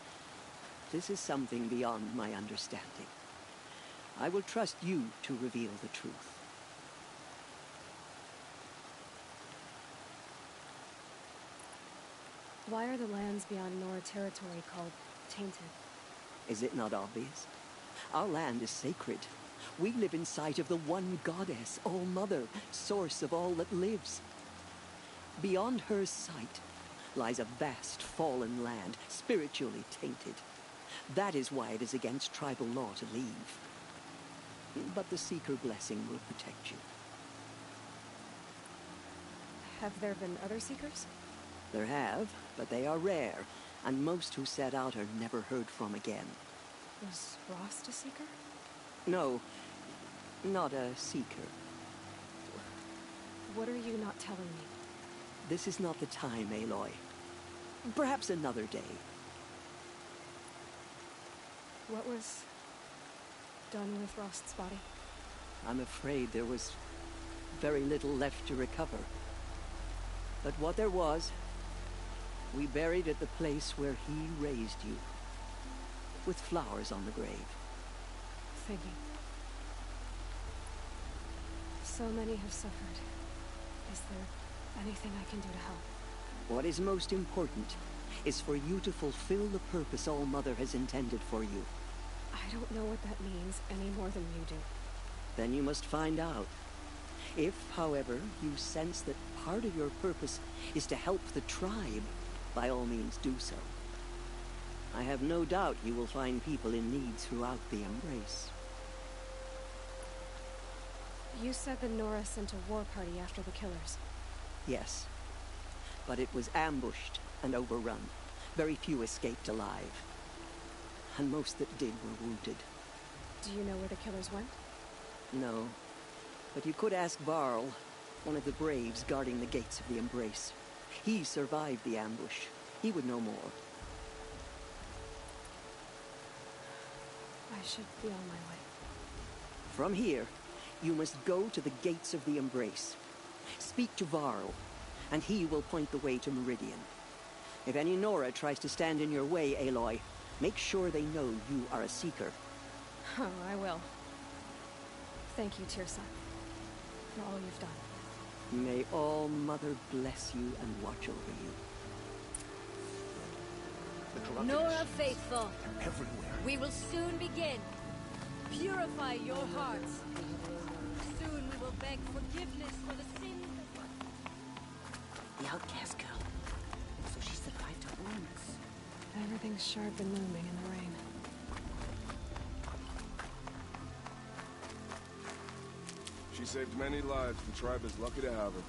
this is something beyond my understanding. I will trust you to reveal the truth. Why are the lands beyond Nora territory called tainted? Is it not obvious? Our land is sacred. We live in sight of the one goddess, All Mother, source of all that lives. Beyond her sight lies a vast fallen land, spiritually tainted. That is why it is against tribal law to leave. But the Seeker blessing will protect you. Have there been other Seekers? There have, but they are rare, and most who set out are never heard from again. Was Rost a Seeker? No, not a Seeker. What are you not telling me? This is not the time, Aloy. Perhaps another day. What was done with Rost's body? I'm afraid there was very little left to recover. But what there was, we buried at the place where he raised you, with flowers on the grave. Thank you. So many have suffered. Is there anything I can do to help? What is most important is for you to fulfill the purpose All Mother has intended for you. I don't know what that means any more than you do. Then you must find out. If, however, you sense that part of your purpose is to help the tribe, by all means do so. I have no doubt you will find people in need throughout the Embrace. You said that Nora sent a war party after the killers. Yes, but it was ambushed and overrun. Very few escaped alive. And most that did were wounded. Do you know where the killers went? No, but you could ask Varl, one of the braves guarding the gates of the Embrace. He survived the ambush. He would know more. I should be on my way. From here, you must go to the gates of the Embrace. Speak to Varl, and he will point the way to Meridian. If any Nora tries to stand in your way, Aloy, make sure they know you are a Seeker. Oh, I will. Thank you, Tirsa, for all you've done. May All Mother bless you and watch over you. Nora Faithful, everywhere. We will soon begin. Purify your hearts. Soon we will beg forgiveness for the sins of... The outcast girl. So she survived her wounds. Everything's sharp and looming in the rain. She saved many lives. The tribe is lucky to have her.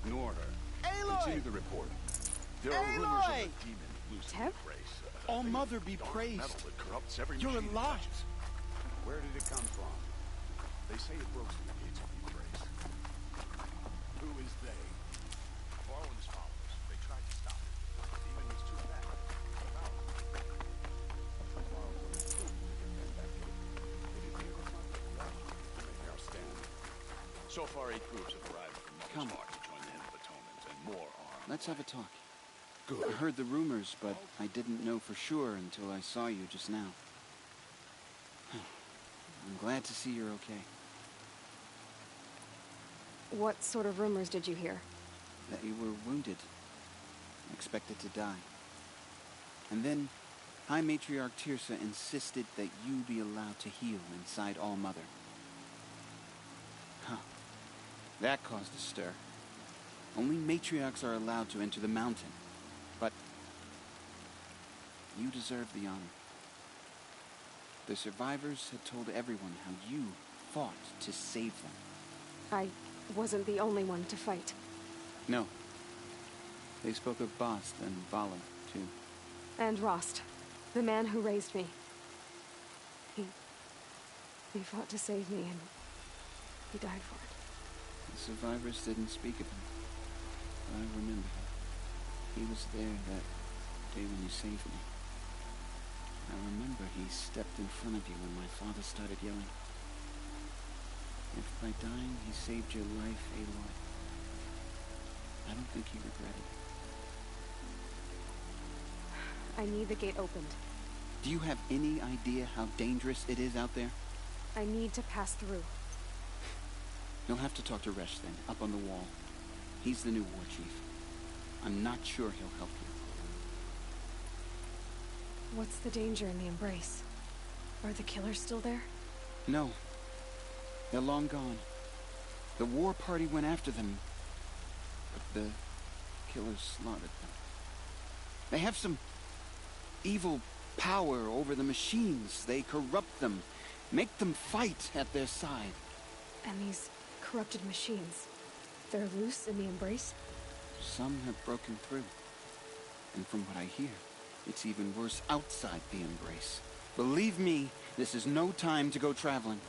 Ignore her. Aloy! Continue the report. There are rumors of a demon loose in Teb? the brace. All Mother be praised. Metal that corrupts every You're machine it alive. touches. Where did it come from? They say it broke through the gates of the brace. Who is they? Varl and his followers. They tried to stop it. The demon was too fast. So far, 8 groups have arrived from Mother's Mark to join the Hymn of Atonement, and more are. Let's have a talk. Good. I heard the rumors, but I didn't know for sure until I saw you just now. I'm glad to see you're okay. What sort of rumors did you hear? That you were wounded. Expected to die. And then, High Matriarch Tirsa insisted that you be allowed to heal inside All Mother. Huh. That caused a stir. Only matriarchs are allowed to enter the mountain. But you deserve the honor. The survivors had told everyone how you fought to save them. I wasn't the only one to fight. No. They spoke of Bast and Vala, too. And Rost, the man who raised me. He fought to save me, and he died for it. The survivors didn't speak of him. But I remember him. He was there that day when you saved me. I remember he stepped in front of you when my father started yelling. If by dying he saved your life, Aloy, I don't think he regretted it. I need the gate opened. Do you have any idea how dangerous it is out there? I need to pass through. You'll have to talk to Resh then, up on the wall. He's the new war chief. I'm not sure he'll help you. What's the danger in the Embrace? Are the killers still there? No. They're long gone. The war party went after them, but the killers slaughtered them. They have some evil power over the machines. They corrupt them, make them fight at their side. And these corrupted machines, they're loose in the Embrace? Some have broken through. And from what I hear, it's even worse outside the Embrace. Believe me, this is no time to go traveling.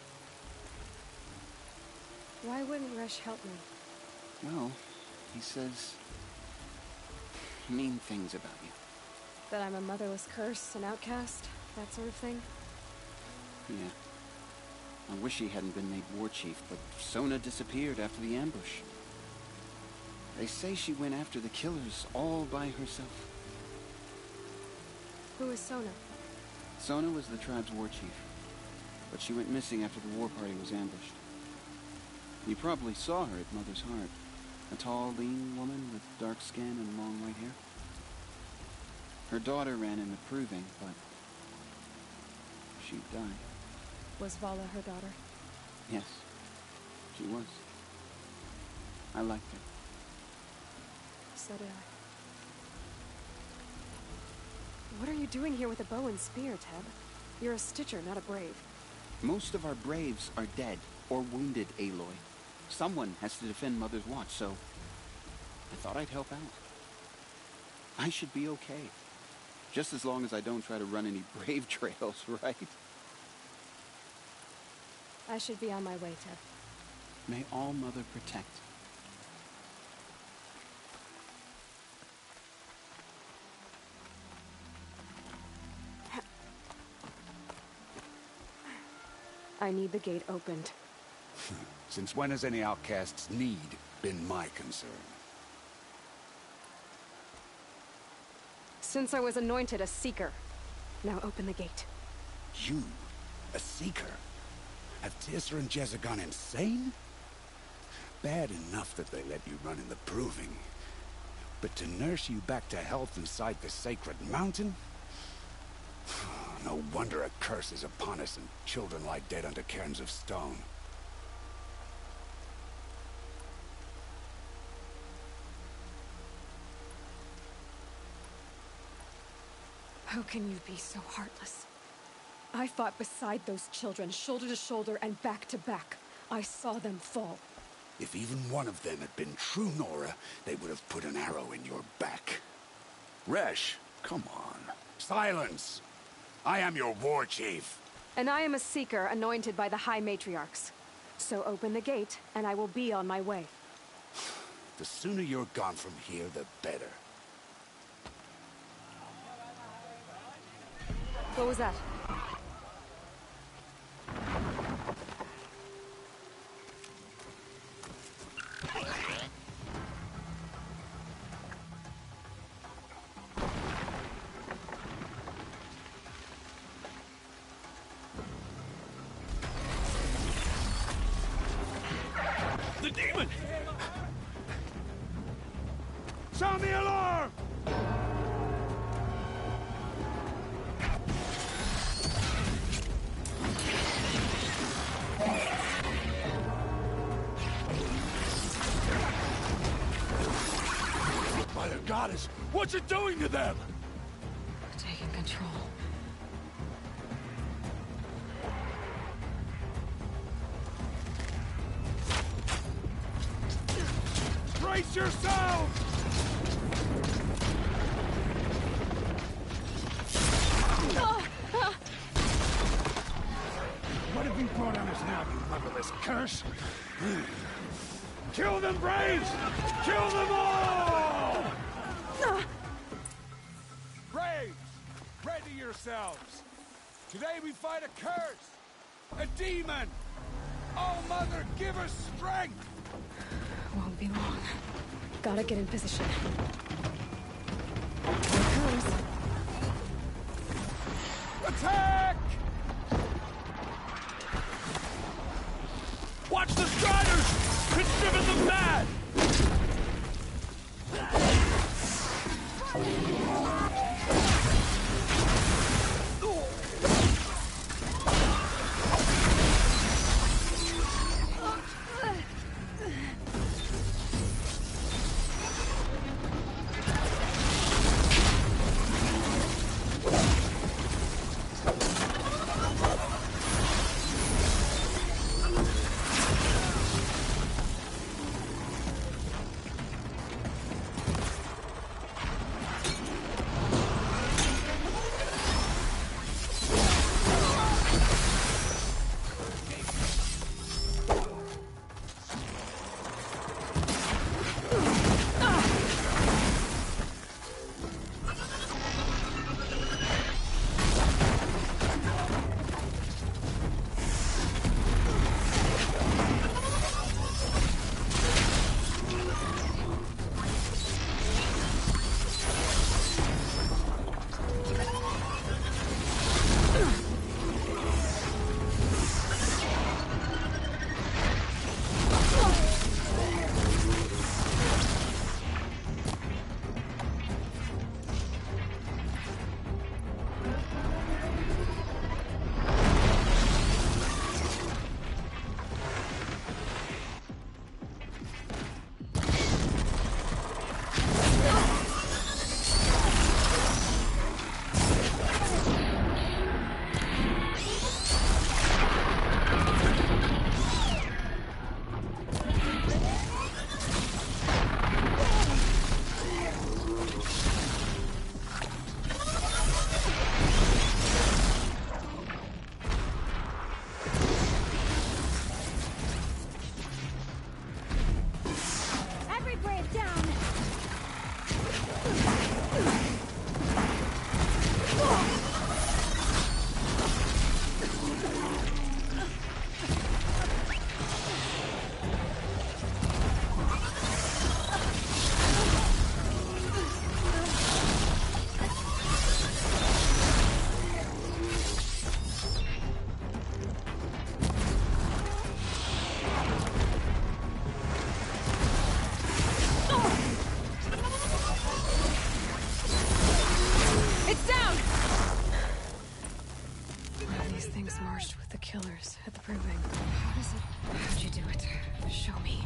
Why wouldn't Resh help me? Well, he says mean things about you. That I'm a motherless curse, an outcast, that sort of thing? Yeah. I wish he hadn't been made war chief, but Sona disappeared after the ambush. They say she went after the killers all by herself. Who is Sona? Sona was the tribe's war chief, but she went missing after the war party was ambushed. You probably saw her at Mother's Heart. A tall, lean woman with dark skin and long white hair. Her daughter ran in the proving, but she died. Was Vala her daughter? Yes, she was. I liked her. So did I. What are you doing here with a bow and spear, Teb? You're a Stitcher, not a Brave. Most of our Braves are dead or wounded, Aloy. Someone has to defend Mother's Watch, so I thought I'd help out. I should be okay. Just as long as I don't try to run any Brave trails, right? I should be on my way, Teb. May All Mother protect. I need the gate opened. Since when has any outcast's need been my concern? Since I was anointed a Seeker. Now open the gate. You? A Seeker? Have Tirsa and Jezza gone insane? Bad enough that they let you run in the Proving. But to nurse you back to health inside the Sacred Mountain? No wonder a curse is upon us and children lie dead under cairns of stone. How can you be so heartless? I fought beside those children, shoulder to shoulder and back to back. I saw them fall. If even one of them had been true Nora, they would have put an arrow in your back. Resh, come on. Silence! I am your war chief. And I am a seeker anointed by the High Matriarchs. So open the gate, and I will be on my way. The sooner you're gone from here, the better. What was that? The demon! Sound the alarm! Mother Goddess, what's it doing to them? Taking control. Brace yourselves! What have you brought on us now, you motherless curse? Kill them, Braves! Kill them all! Braves, ready yourselves! Today we fight a curse! A demon! Oh, Mother, give us strength! Won't be long. Gotta get in position. Here it comes. Attack! Watch the Striders! It's driven them mad! killers at the proving. How'd you do it? Show me.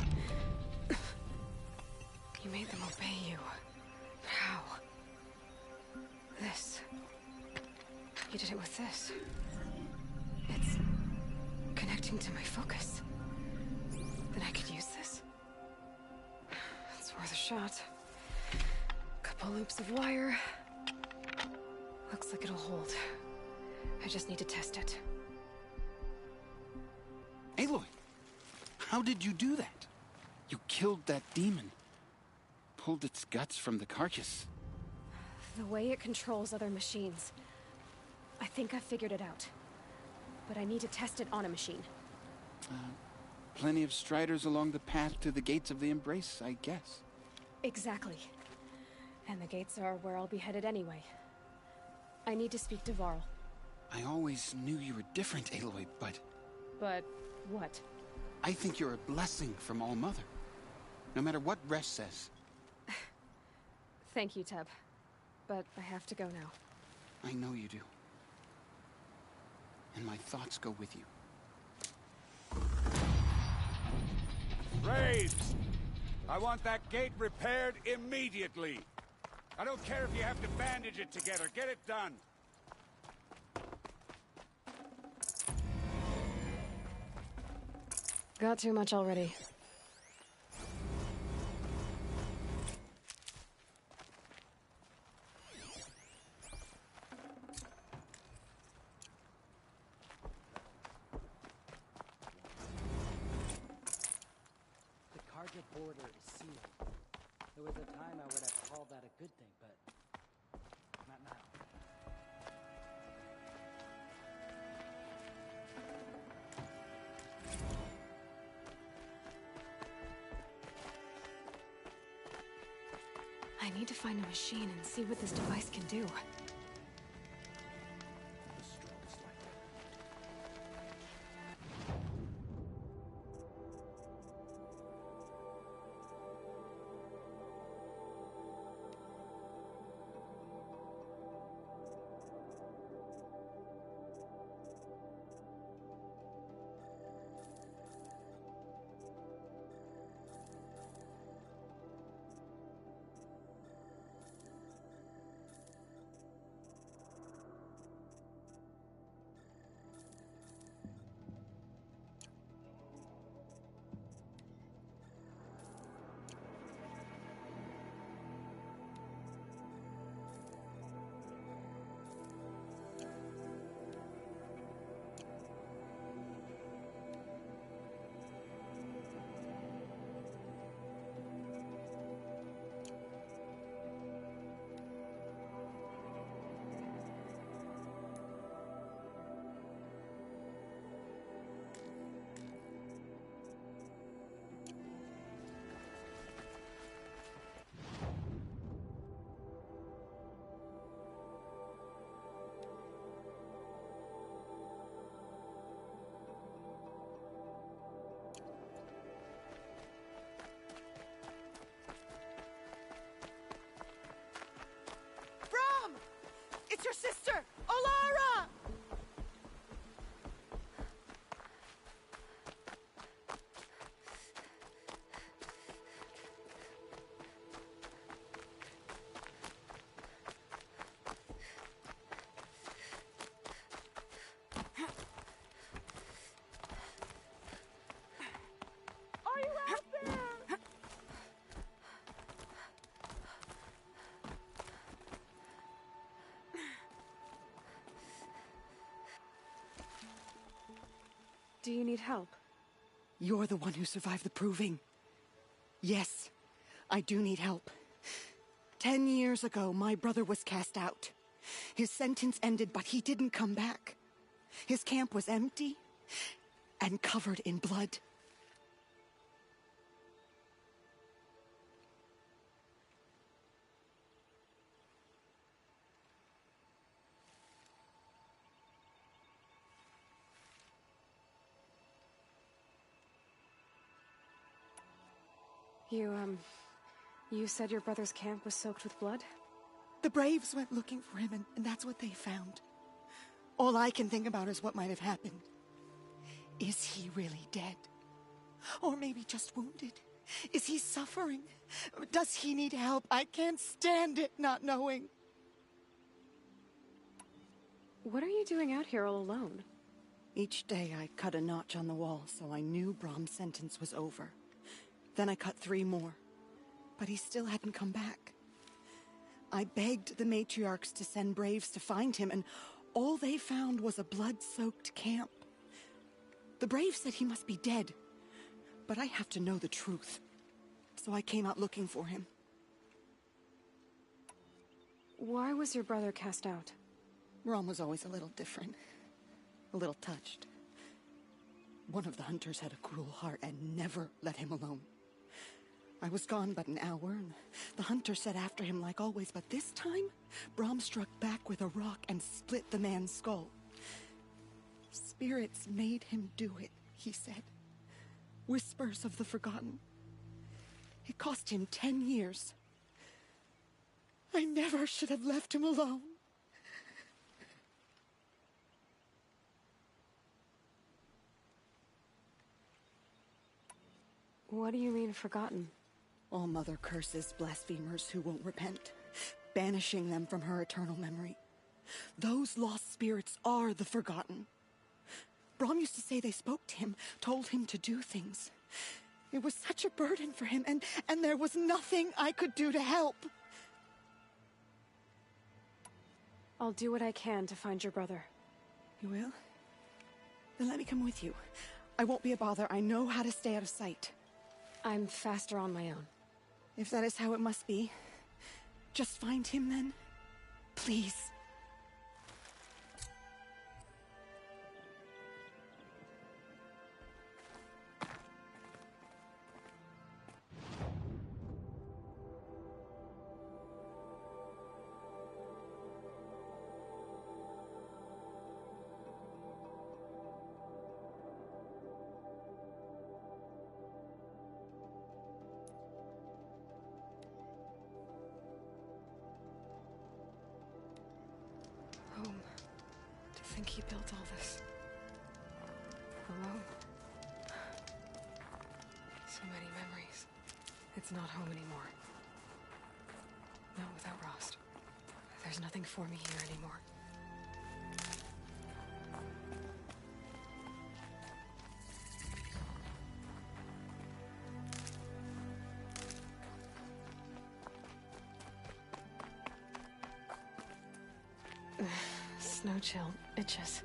You made them obey you. How? This. You did it with this. It's connecting to my focus. Then I could use this. shot. Couple loops of wire. Looks like it'll hold. I just need to test it. Aloy, how did you do that? You killed that demon. Pulled its guts from the carcass. The way it controls other machines. I think I figured it out. But I need to test it on a machine. Plenty of striders along the path to the gates of the Embrace, I guess. Exactly. And the gates are where I'll be headed anyway. I need to speak to Varl. I always knew you were different, Aloy, but... But what? I think you're a blessing from All-Mother. No matter what Resh says. Thank you, Teb. But I have to go now. I know you do. And my thoughts go with you. Braves! I want that gate repaired immediately. I don't care if you have to bandage it together. Get it done. Got too much already. The Karja border is sealed. There was a time I would have called that a good thing, but not now. I need to find a machine and see what this device can do. It's your sister, Olara! Are you out there? Do you need help? You're the one who survived the proving. Yes, I do need help. 10 years ago, my brother was cast out. His sentence ended, but he didn't come back. His camp was empty and covered in blood. You said your brother's camp was soaked with blood? The Braves went looking for him, and that's what they found. All I can think about is what might have happened. Is he really dead? Or maybe just wounded? Is he suffering? Does he need help? I can't stand it not knowing. What are you doing out here all alone? Each day I cut a notch on the wall so I knew Brahm's sentence was over. Then I cut 3 more. but he still hadn't come back. I begged the matriarchs to send Braves to find him, and all they found was a blood-soaked camp. The Braves said he must be dead, but I have to know the truth. So I came out looking for him. Why was your brother cast out? Rom was always a little different. A little touched. One of the hunters had a cruel heart and never let him alone. I was gone but an hour, and the hunter set after him like always, but this time, Brom struck back with a rock and split the man's skull. Spirits made him do it, he said. Whispers of the forgotten. It cost him 10 years. I never should have left him alone. What do you mean, forgotten? All Mother curses blasphemers who won't repent, banishing them from her eternal memory. Those lost spirits are the forgotten. Brom used to say they spoke to him, told him to do things. It was such a burden for him, and there was nothing I could do to help. I'll do what I can to find your brother. You will? Then let me come with you. I won't be a bother. I know how to stay out of sight. I'm faster on my own. If that is how it must be, just find him then. Please. Home. To think he built all this. Alone. So many memories. It's not home anymore. Not without Rost. There's nothing for me here anymore. Snow chill itches.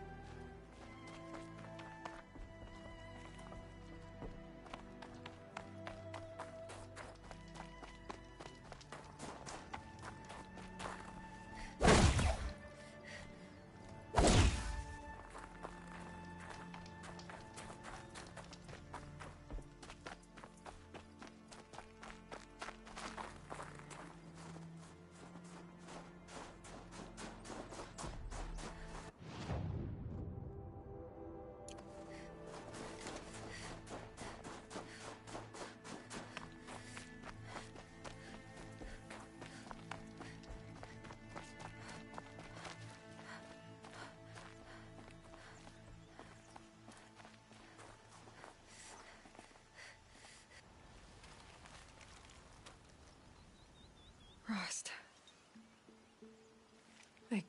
Rost. I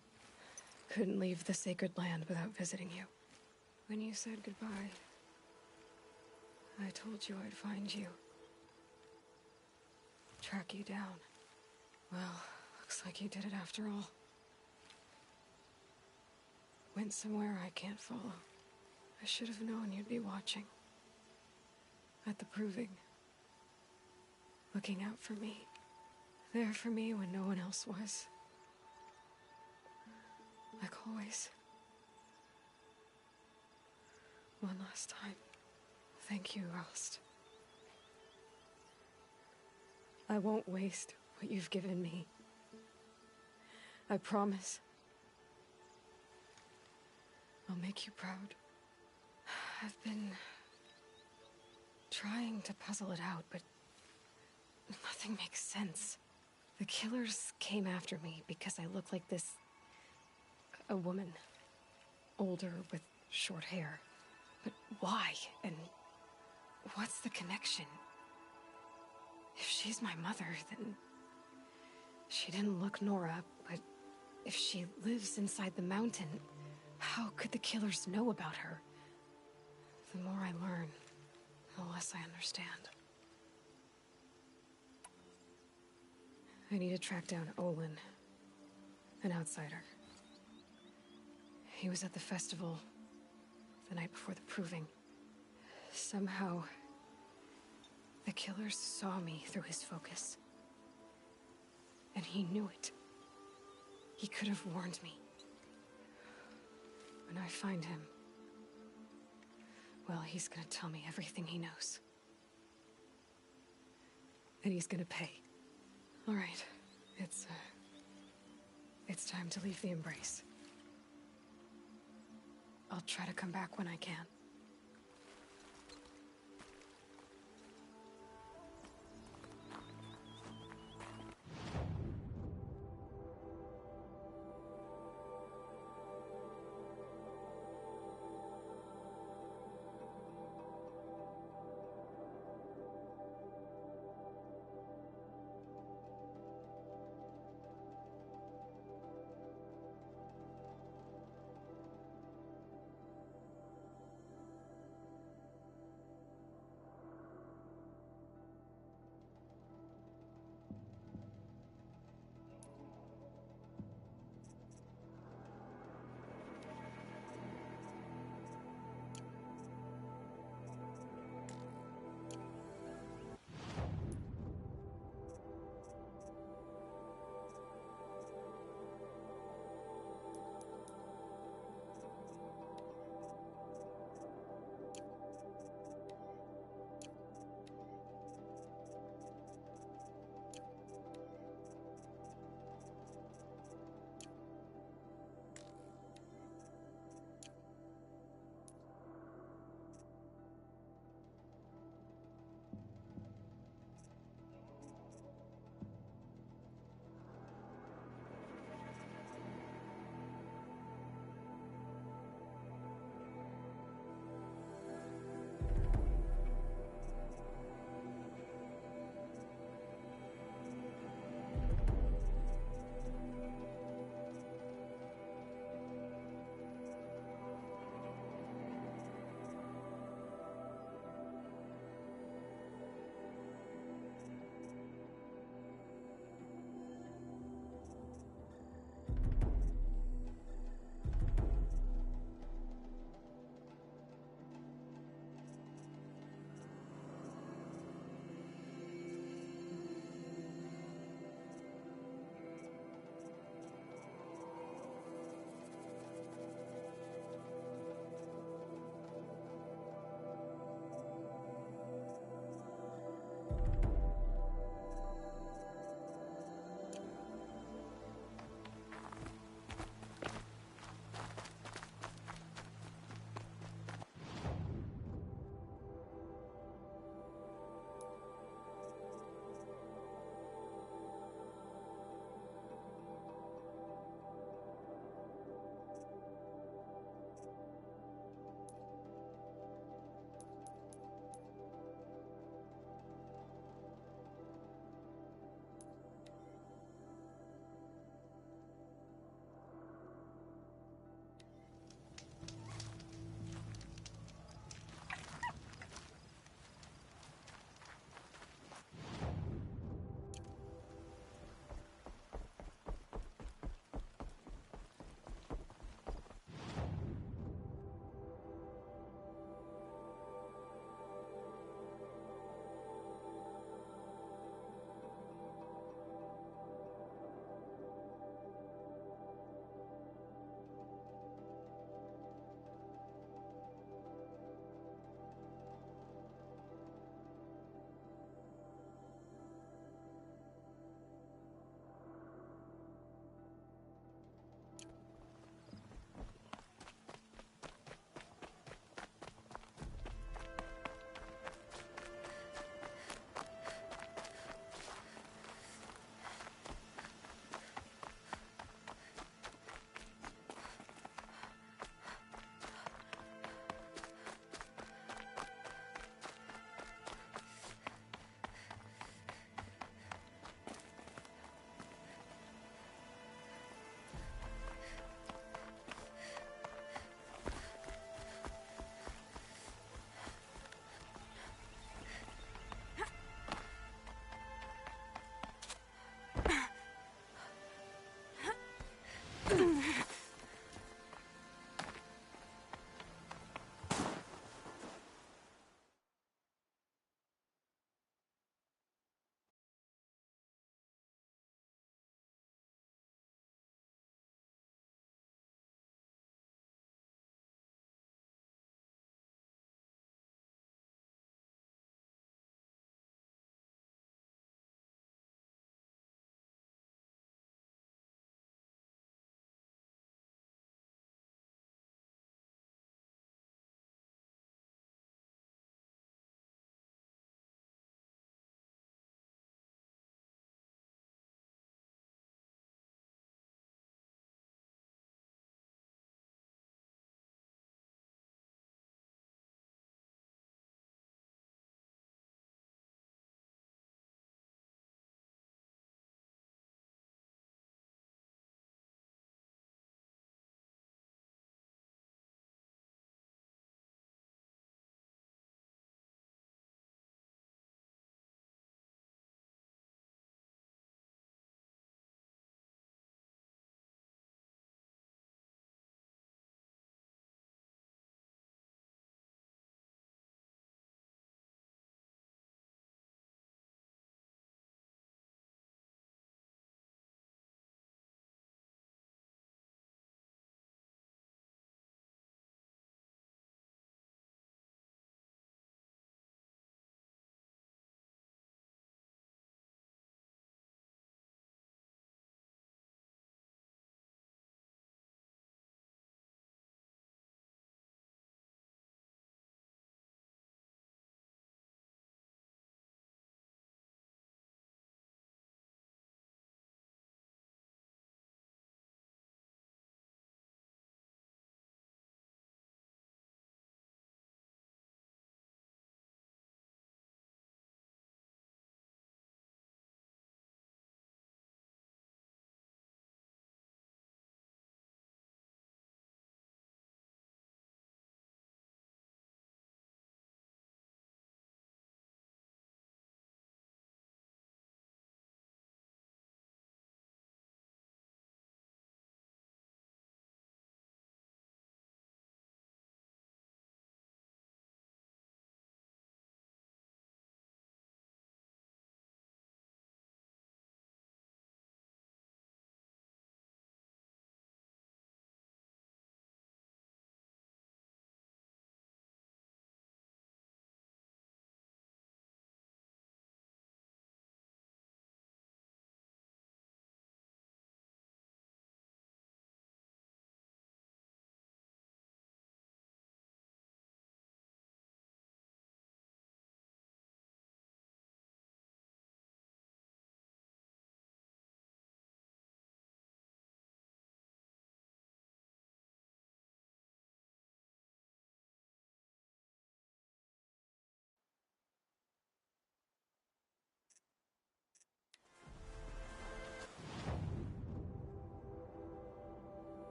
couldn't leave the sacred land without visiting you. When you said goodbye, I told you I'd find you. Track you down. Well, looks like you did it after all. Went somewhere I can't follow. I should have known you'd be watching. At the proving. Looking out for me. There for me when no one else was. Like always. One last time. Thank you, Rost. I won't waste what you've given me. I promise. I'll make you proud. I've been trying to puzzle it out, but nothing makes sense. The killers came after me because I look like this... a woman. Older with short hair. But why? And what's the connection? If she's my mother, then... she didn't look Nora, but if she lives inside the mountain, how could the killers know about her? The more I learn, the less I understand. I need to track down Olin, an outsider. He was at the festival the night before the proving. Somehow, the killers saw me through his focus. And he knew it. He could have warned me. When I find him, well, he's gonna tell me everything he knows. And he's gonna pay. All right, it's time to leave the embrace. I'll try to come back when I can.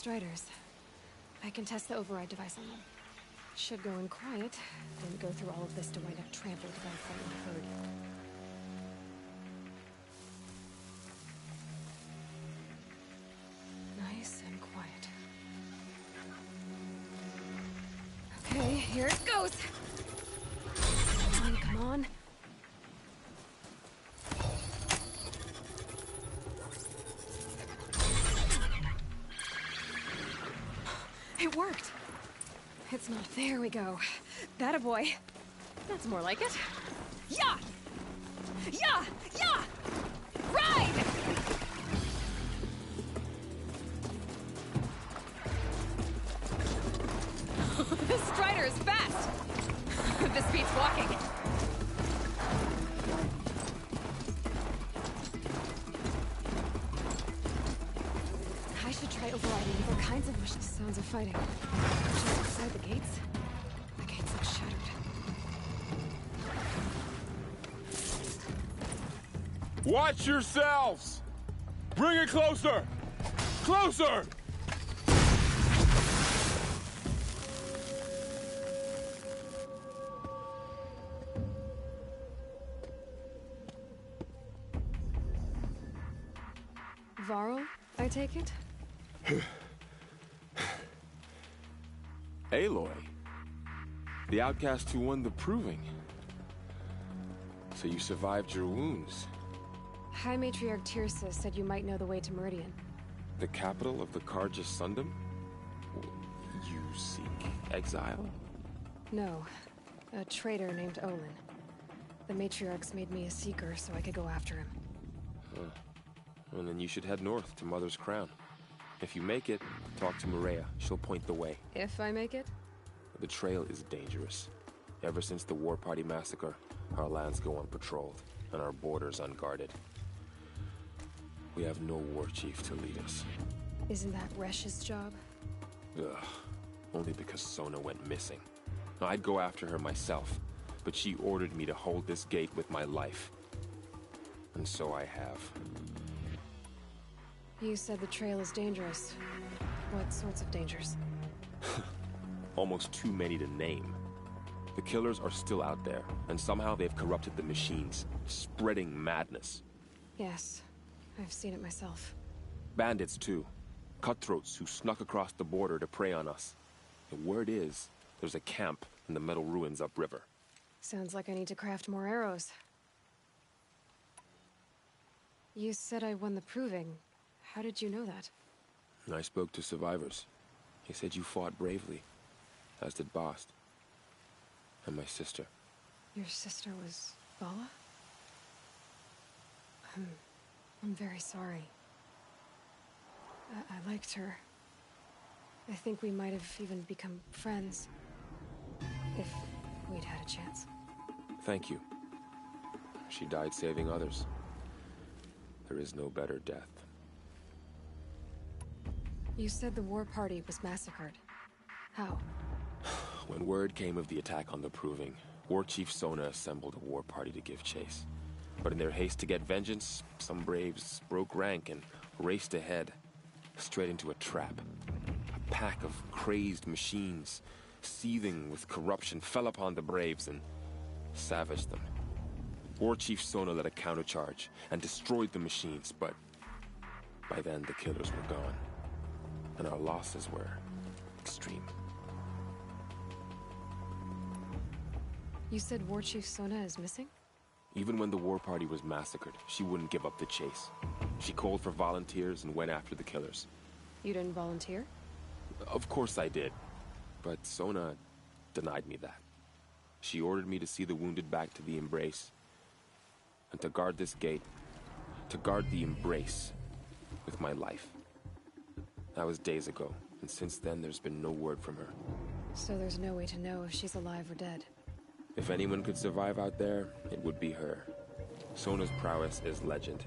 Striders. I can test the override device on them. Should go in quiet. Didn't go through all of this to wind up trampled by a friendly herd. Nice and quiet. Okay, here it goes. Come on, come on. It worked. It's not. There we go. That a boy. That's more like it. Yeah! Yeah! Yeah! Ride! This Strider is fast. This beats walking. I should try overriding other kinds of machines. Sounds of fighting. Just outside the gates. The gates look shattered. Watch yourselves! Bring it closer! Closer! Varl, I take it? Aloy. The outcast who won the proving. So you survived your wounds. High Matriarch Tirsa said you might know the way to Meridian. The capital of the Carja Sundom? You seek exile? No. A traitor named Olin. The Matriarchs made me a seeker so I could go after him. Huh. And then you should head north to Mother's Crown. If you make it, talk to Maria. She'll point the way. If I make it? The trail is dangerous. Ever since the War Party massacre, our lands go unpatrolled, and our borders unguarded. We have no war chief to lead us. Isn't that Resh's job? Ugh. Only because Sona went missing. I'd go after her myself, but she ordered me to hold this gate with my life. And so I have. You said the trail is dangerous. What sorts of dangers? Almost too many to name. The killers are still out there, and somehow they've corrupted the machines, spreading madness. Yes, I've seen it myself. Bandits, too. Cutthroats who snuck across the border to prey on us. The word is, there's a camp in the metal ruins upriver. Sounds like I need to craft more arrows. You said I won the proving. How did you know that? I spoke to survivors. They said you fought bravely, as did Bast. And my sister. Your sister was Vala? I'm very sorry. I liked her. I think we might have even become friends. If we'd had a chance. Thank you. She died saving others. There is no better death. You said the war party was massacred. How? When word came of the attack on the Proving, War Chief Sona assembled a war party to give chase. But in their haste to get vengeance, some braves broke rank and raced ahead, straight into a trap. A pack of crazed machines, seething with corruption, fell upon the braves and savaged them. War Chief Sona led a countercharge and destroyed the machines, but by then the killers were gone, and our losses were extreme. You said War Chief Sona is missing? Even when the war party was massacred, she wouldn't give up the chase. She called for volunteers and went after the killers. You didn't volunteer? Of course I did, but Sona denied me that. She ordered me to see the wounded back to the Embrace, and to guard this gate, to guard the Embrace with my life. That was days ago, and since then there's been no word from her. So there's no way to know if she's alive or dead. If anyone could survive out there, it would be her. Sona's prowess is legend,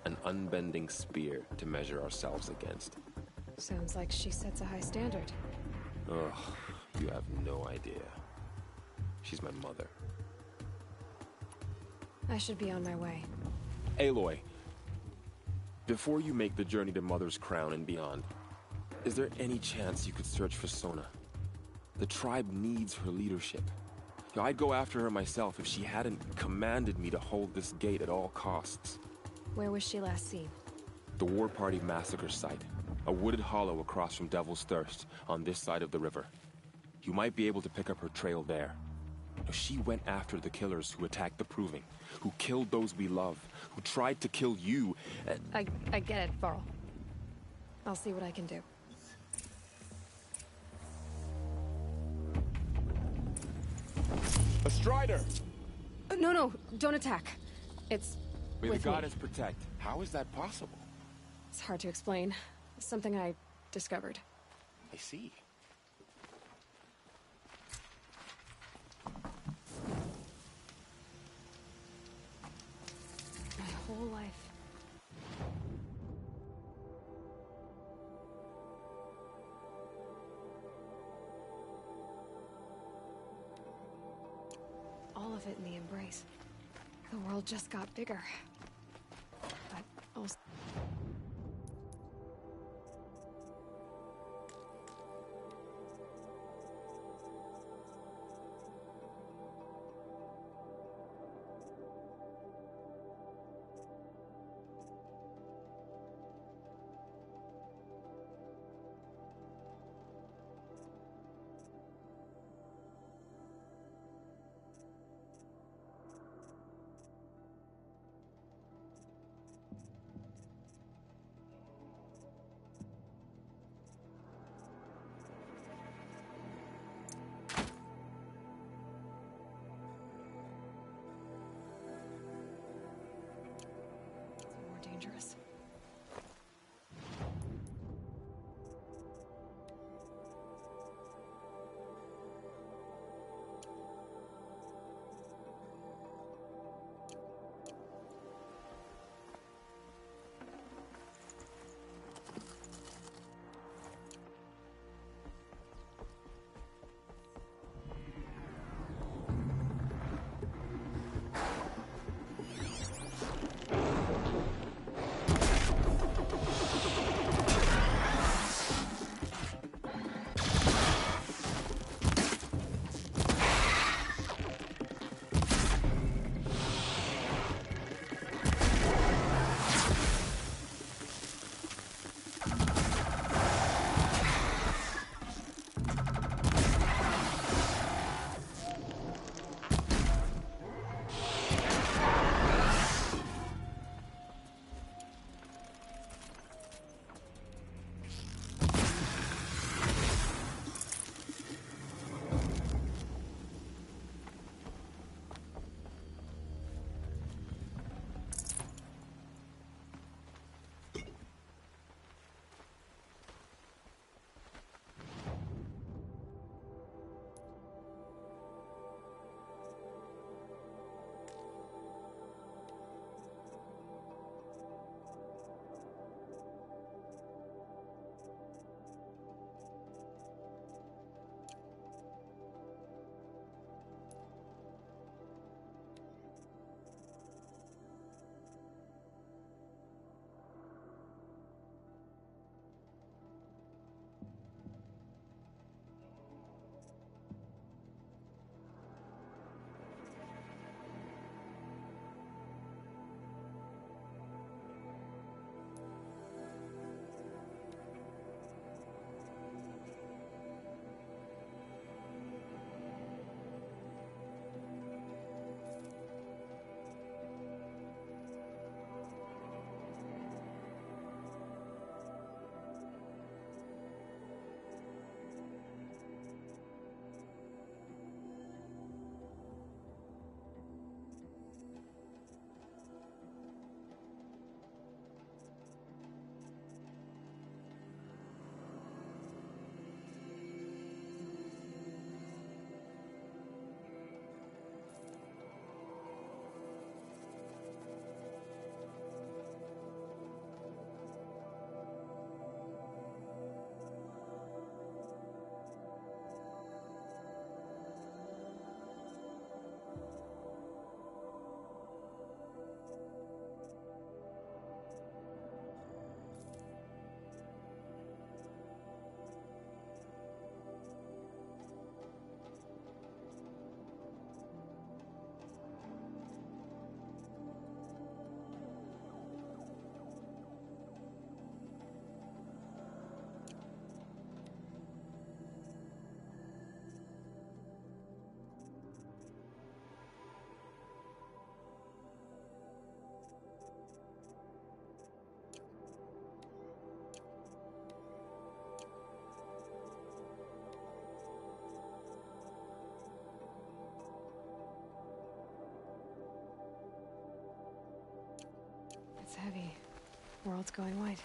an unbending spear to measure ourselves against. Sounds like she sets a high standard. Ugh, you have no idea. She's my mother. I should be on my way. Aloy, before you make the journey to Mother's Crown and beyond, Is there any chance you could search for Sona? The tribe needs her leadership. I'd go after her myself if she hadn't commanded me to hold this gate at all costs. Where was she last seen? The War Party massacre site. A wooded hollow across from Devil's Thirst, on this side of the river. You might be able to pick up her trail there. She went after the killers who attacked the Proving, who killed those we love, who tried to kill you. I get it, Varl. I'll see what I can do. A Strider! No, don't attack. It's May the with me. goddess protect. How is that possible? It's hard to explain. Something I discovered. I see. My whole life. All of it in the embrace. The world just got bigger. But also... It's heavy. World's going white.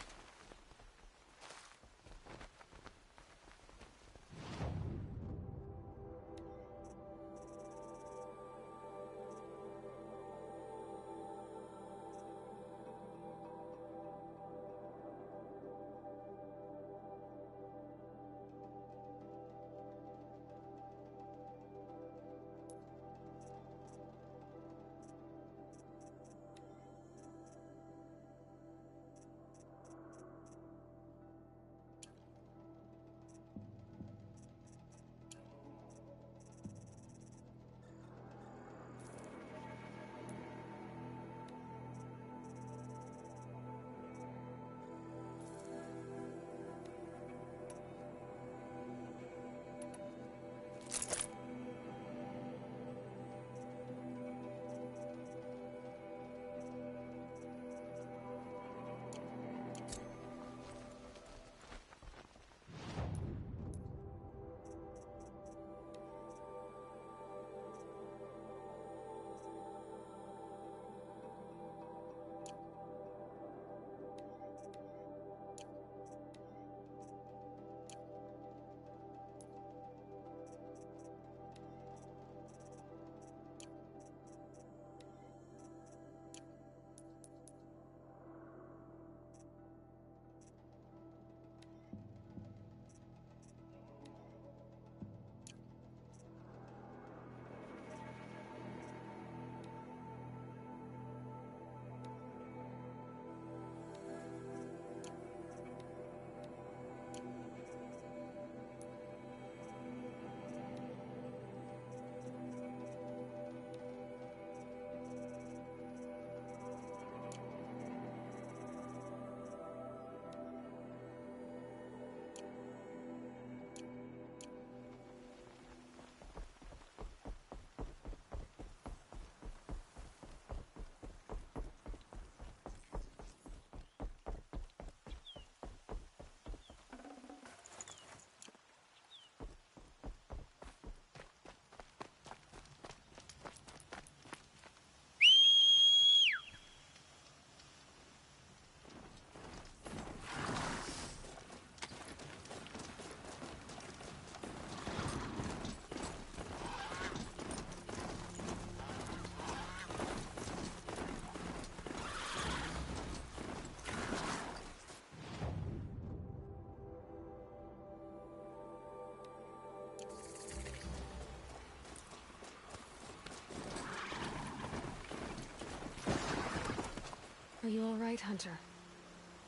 Are you all right, Hunter?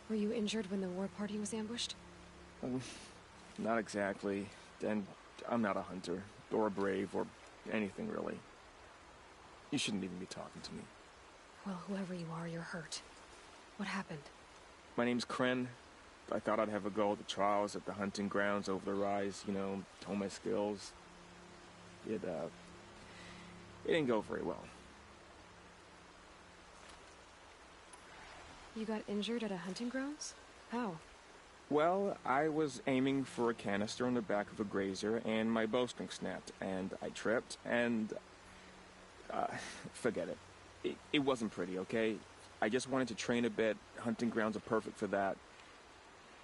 Were you injured when the war party was ambushed? Not exactly. And I'm not a hunter, or a brave, or anything really. You shouldn't even be talking to me. Well, whoever you are, you're hurt. What happened? My name's Kren. I thought I'd have a go at the trials at the hunting grounds over the rise, you know, hone my skills. It didn't go very well. You got injured at a hunting grounds? How? Well, I was aiming for a canister on the back of a grazer, and my bowstring snapped, and I tripped, and... forget it. It wasn't pretty, okay? I just wanted to train a bit. Hunting grounds are perfect for that.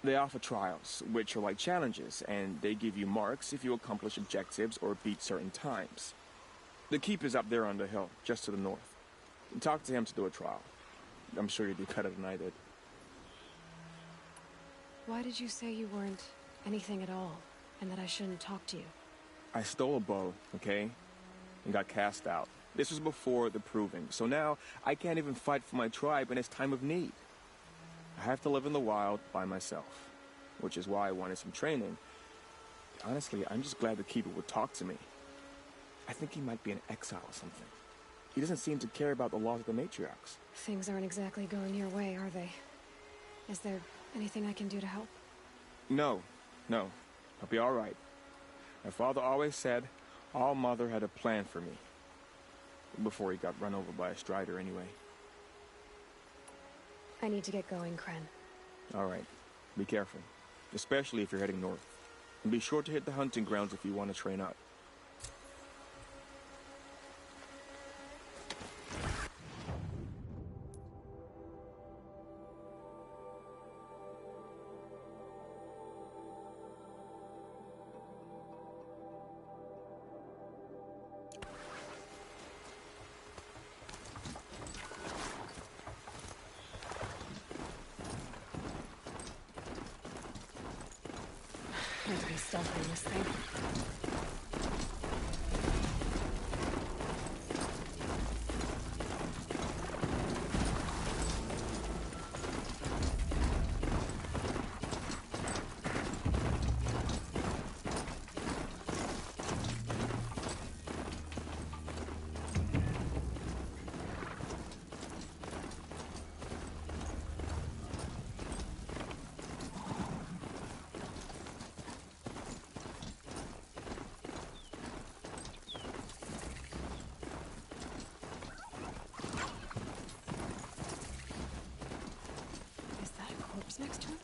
They offer trials, which are like challenges, and they give you marks if you accomplish objectives or beat certain times. The keep is up there on the hill, just to the north. Talk to him to do a trial. I'm sure you do better than I did. Why did you say you weren't anything at all, and that I shouldn't talk to you? I stole a bow, okay? And got cast out. This was before the proving, so now I can't even fight for my tribe in its time of need. I have to live in the wild by myself, which is why I wanted some training. Honestly, I'm just glad the Keeper would talk to me. I think he might be in exile or something. He doesn't seem to care about the laws of the matriarchs. Things aren't exactly going your way, are they? Is there anything I can do to help? No. I'll be all right. My father always said All Mother had a plan for me. Before he got run over by a strider, anyway. I need to get going, Kren. All right. Be careful. Especially if you're heading north. And be sure to hit the hunting grounds if you want to train up. Trying to be stealthy in this thing. Next to him?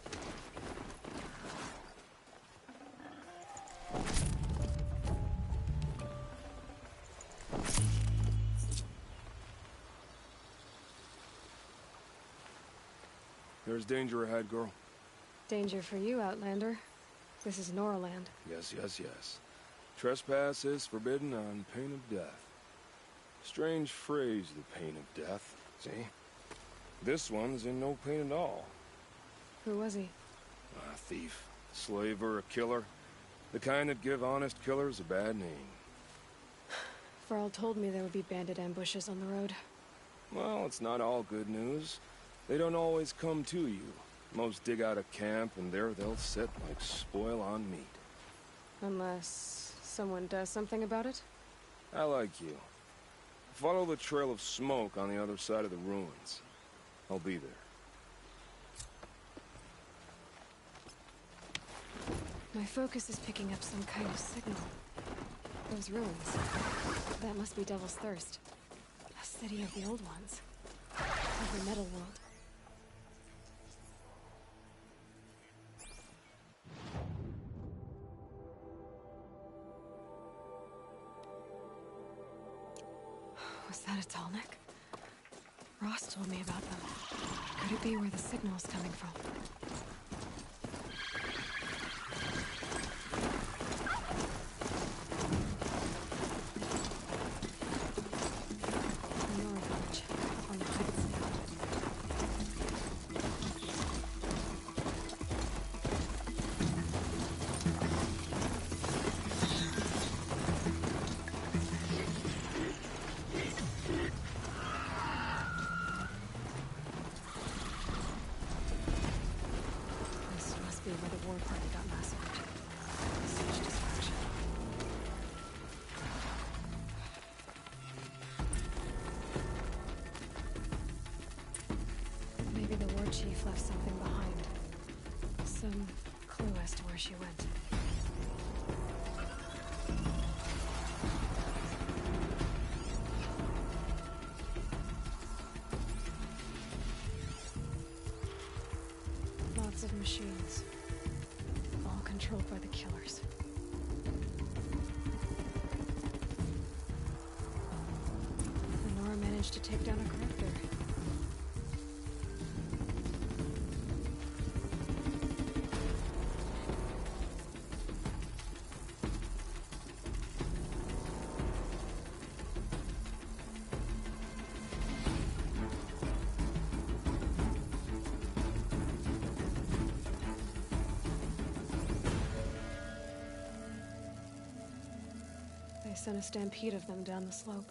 There's danger ahead, girl. Danger for you, Outlander. This is Noraland. Yes, yes, yes. Trespass is forbidden on pain of death. Strange phrase, the pain of death. See? This one's in no pain at all. Who was he? A thief, slaver, a killer. The kind that give honest killers a bad name. Varl told me there would be bandit ambushes on the road. Well, it's not all good news. They don't always come to you. Most dig out a camp, and there they'll sit like spoil on meat. Unless someone does something about it? I like you. Follow the trail of smoke on the other side of the ruins. I'll be there. My focus is picking up some kind of signal. Those ruins. That must be Devil's Thirst. A city of the old ones. Of the metal world. Was that a Tallneck? Ross told me about them. Could it be where the signal is coming from? Chief left something behind. Some clue as to where she went. Lots of machines. All controlled by the killers. Lenora managed to take down a corruptor. Sent a stampede of them down the slope.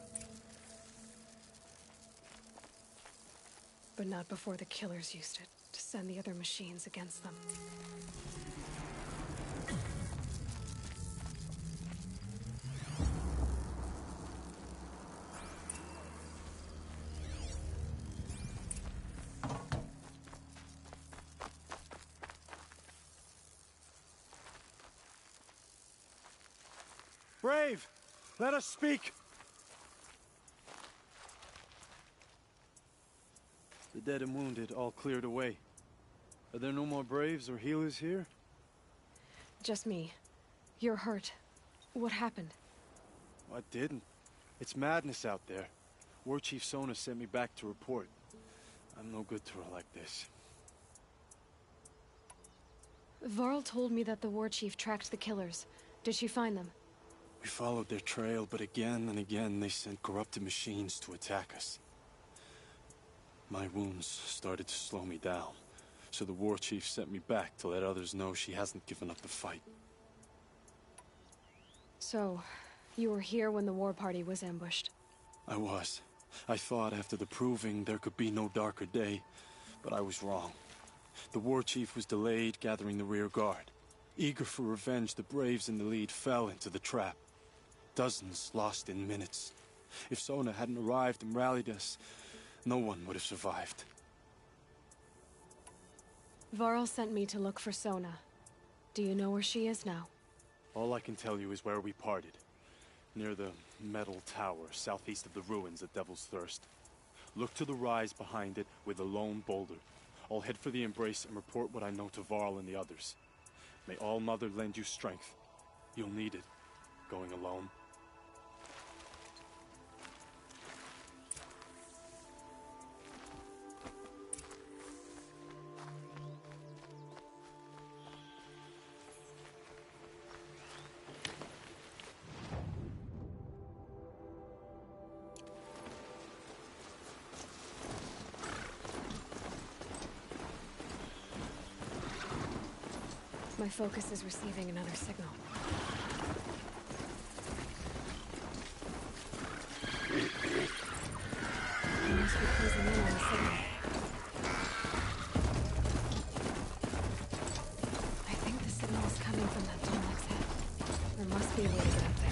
But not before the killers used it to send the other machines against them. Brave! Let us speak! The dead and wounded all cleared away. Are there no more Braves or healers here? Just me. You're hurt. What happened? I didn't. It's madness out there. War Chief Sona sent me back to report. I'm no good to her like this. Varl told me that the War Chief tracked the killers. Did she find them? We followed their trail, but again and again they sent corrupted machines to attack us. My wounds started to slow me down, so the War Chief sent me back to let others know she hasn't given up the fight. So, you were here when the war party was ambushed? I was. I thought after the proving there could be no darker day, but I was wrong. The war chief was delayed gathering the rear guard. Eager for revenge, the Braves in the lead fell into the trap. Dozens lost in minutes. If Sona hadn't arrived and rallied us, no one would have survived. Varl sent me to look for Sona. Do you know where she is now? All I can tell you is where we parted. Near the metal tower, southeast of the ruins at Devil's Thirst. Look to the rise behind it with a lone boulder. I'll head for the embrace and report what I know to Varl and the others. May All Mother lend you strength. You'll need it, going alone. My focus is receiving another signal. I must be closing in on the signal. I think the signal is coming from that Tomlik's head. There must be a way to get up there.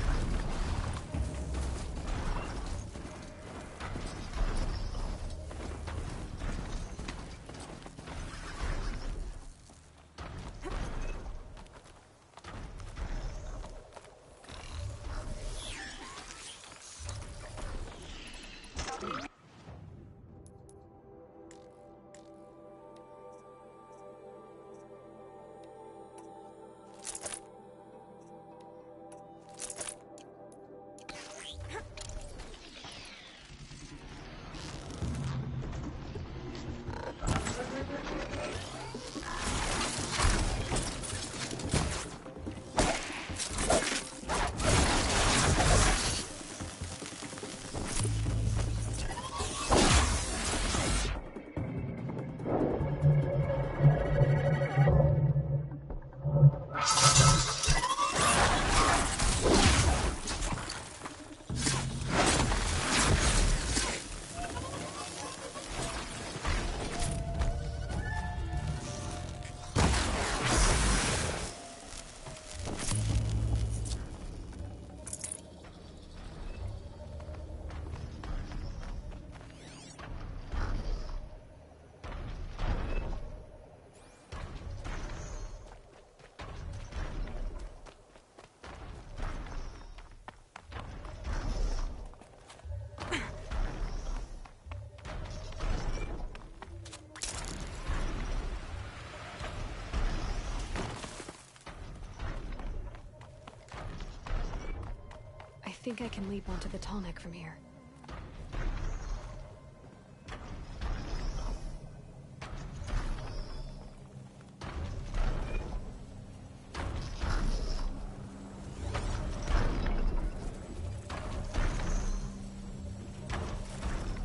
I think I can leap onto the tall neck from here.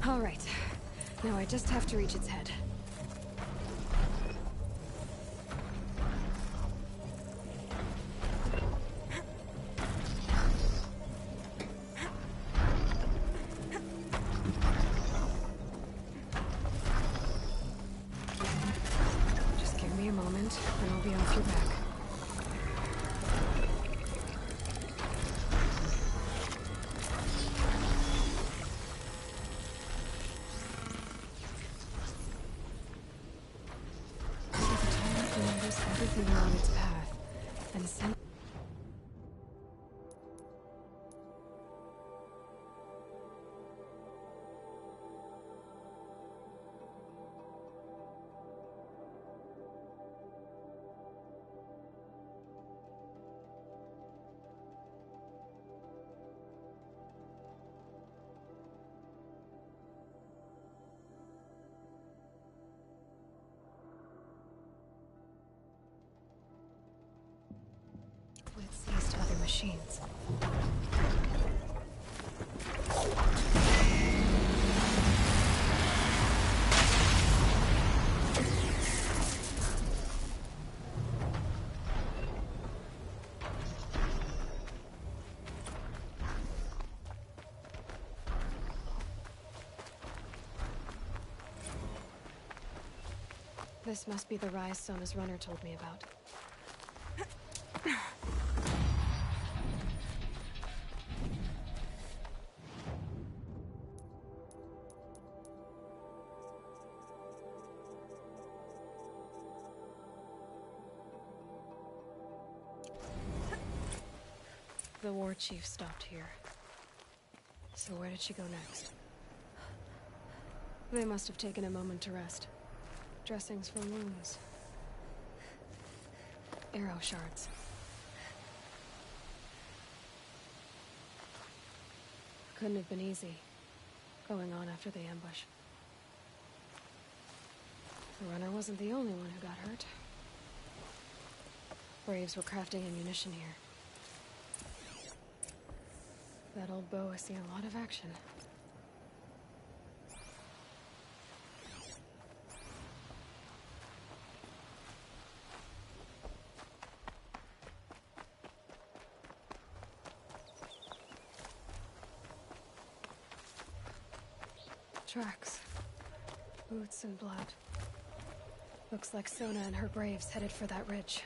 All right. Now I just have to reach its head. Everything along its path, and send. Let's seize to other machines. This must be the rise Sona's runner told me about. The war chief stopped here. So where did she go next? They must have taken a moment to rest. Dressings from wounds. Arrow shards. Couldn't have been easy, going on after the ambush. The runner wasn't the only one who got hurt. Braves were crafting ammunition here. That old bow has seen a lot of action. Tracks. Boots and blood. Looks like Sona and her braves headed for that ridge.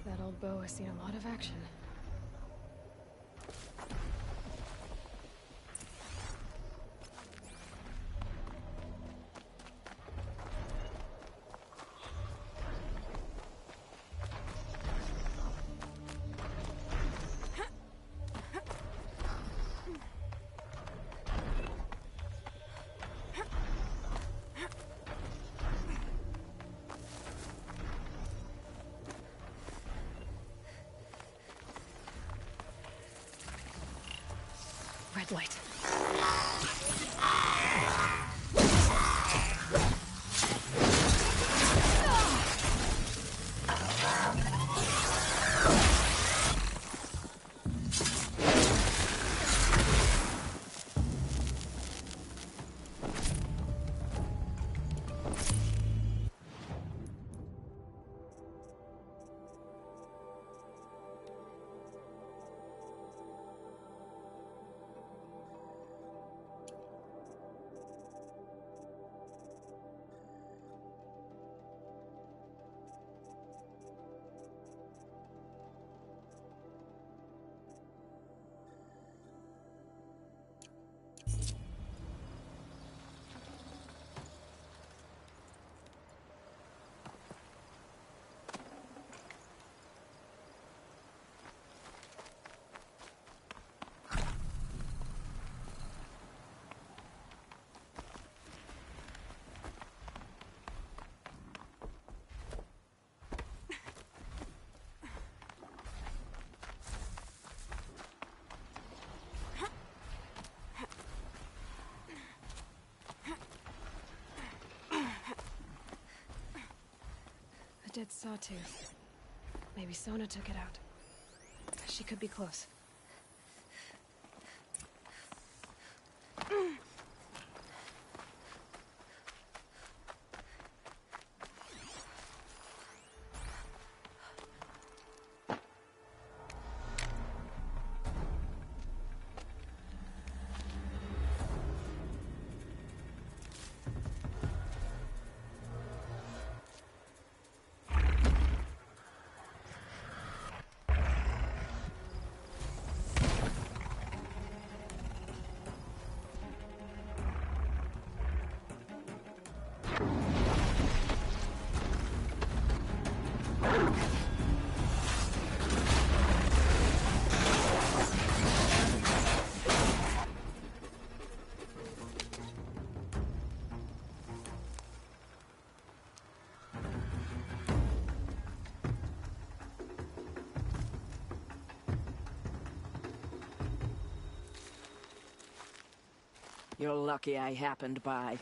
That old bow has seen a lot of action. Red light. Dead sawtooth. Maybe Sona took it out. She could be close. You're lucky I happened by.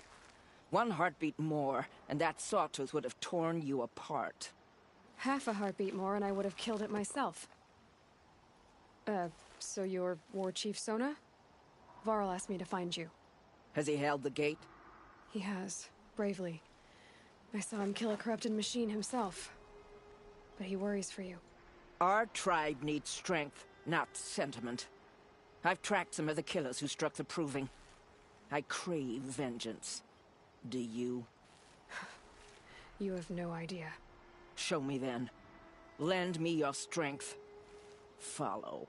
One heartbeat more, and that sawtooth would have torn you apart. Half a heartbeat more and I would have killed it myself. So you're War Chief Sona? Varl asked me to find you. Has he held the gate? He has, bravely. I saw him kill a corrupted machine himself. But he worries for you. Our tribe needs strength, not sentiment. I've tracked some of the killers who struck the Proving. I crave vengeance. Do you? You have no idea. Show me then. Lend me your strength. Follow.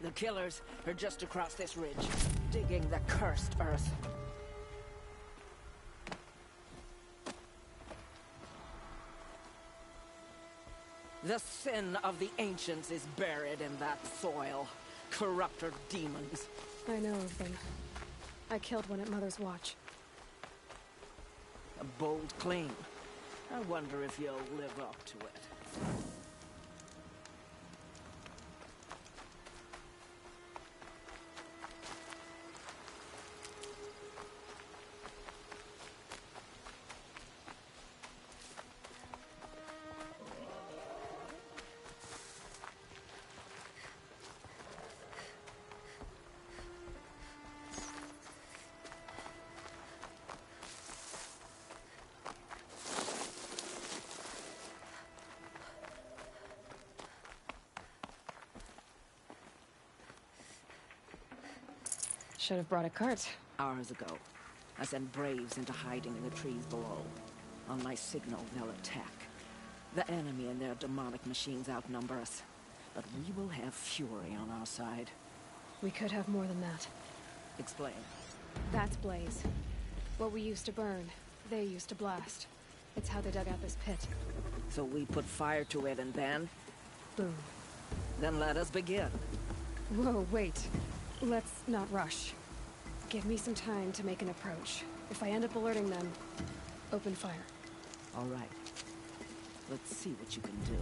The killers are just across this ridge, digging the cursed earth. The sin of the ancients is buried in that soil. Corrupter demons. I know of them. I killed one at Mother's Watch. A bold claim. I wonder if you'll live up to it. Should have brought a cart. Hours ago, I sent Braves into hiding in the trees below. On my signal, they'll attack. The enemy and their demonic machines outnumber us. But we will have fury on our side. We could have more than that. Explain. That's Blaze. What we used to burn, they used to blast. It's how they dug out this pit. So we put fire to it and then? Boom. Then let us begin. Whoa, wait. Let's not rush. Give me some time to make an approach. If I end up alerting them, open fire. All right. Let's see what you can do.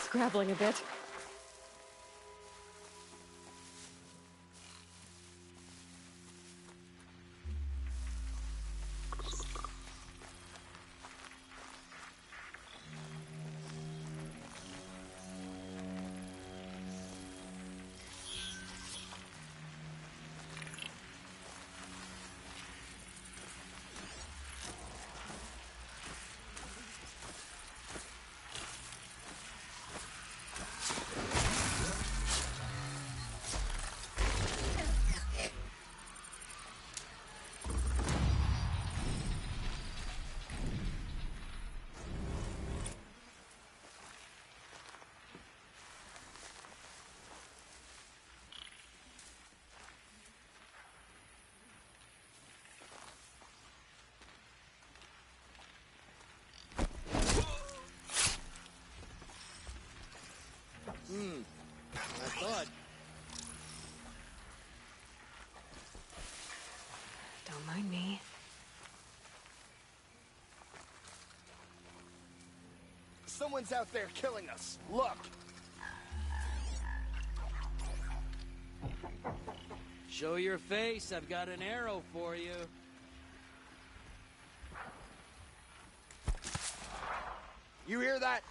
Scrabbling a bit. Someone's out there killing us. Look! Show your face. I've got an arrow for you. You hear that?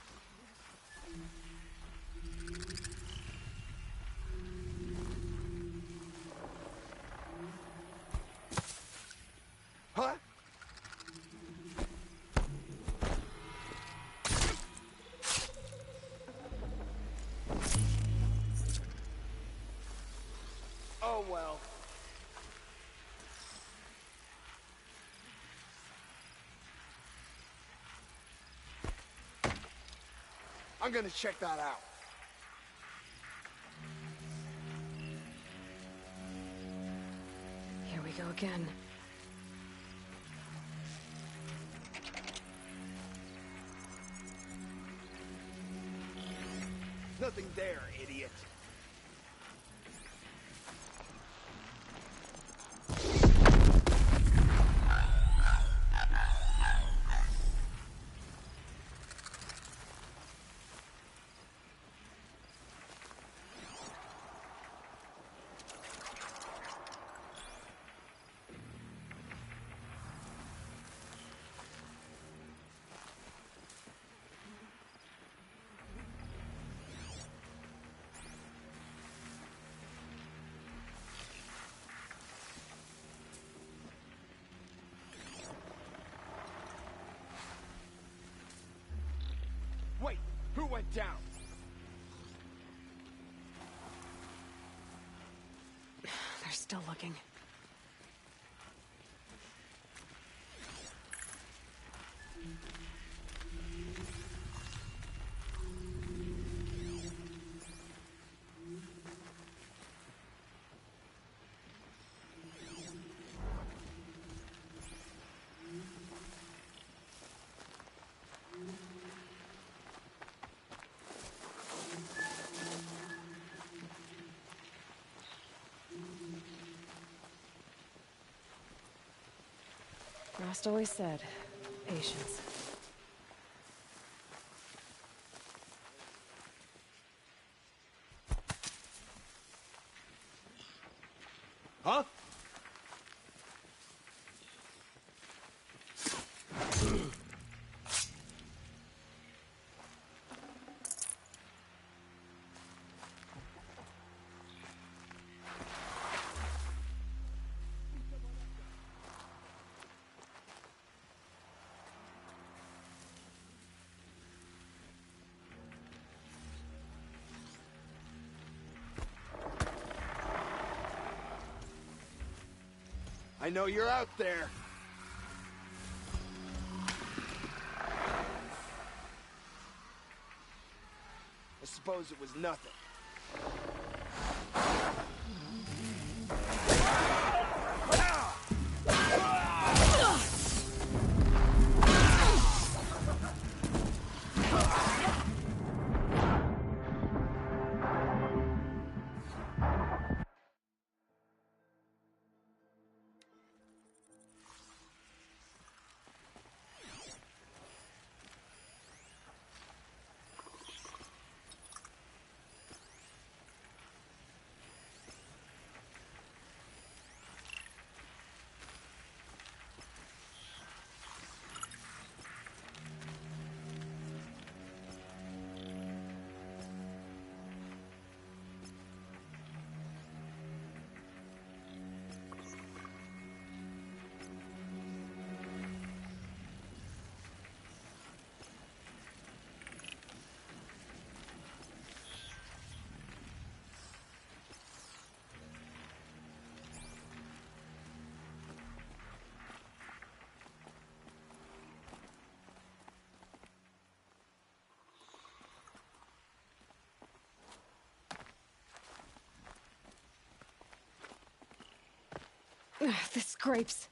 Huh? Oh well. I'm gonna check that out. Here we go again. Nothing there, idiot. Wait, who went down? They're still looking. Rost always said, patience. Huh? I know you're out there. I suppose it was nothing. Ugh, the scrapes.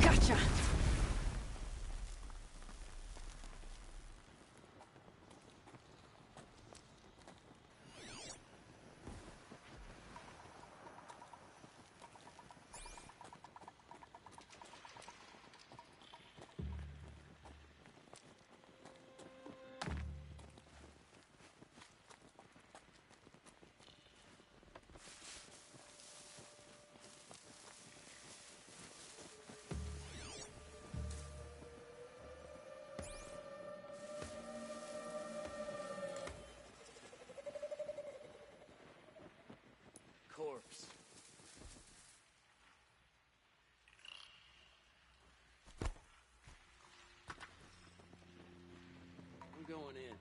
Gotcha! Corpse. I'm going in.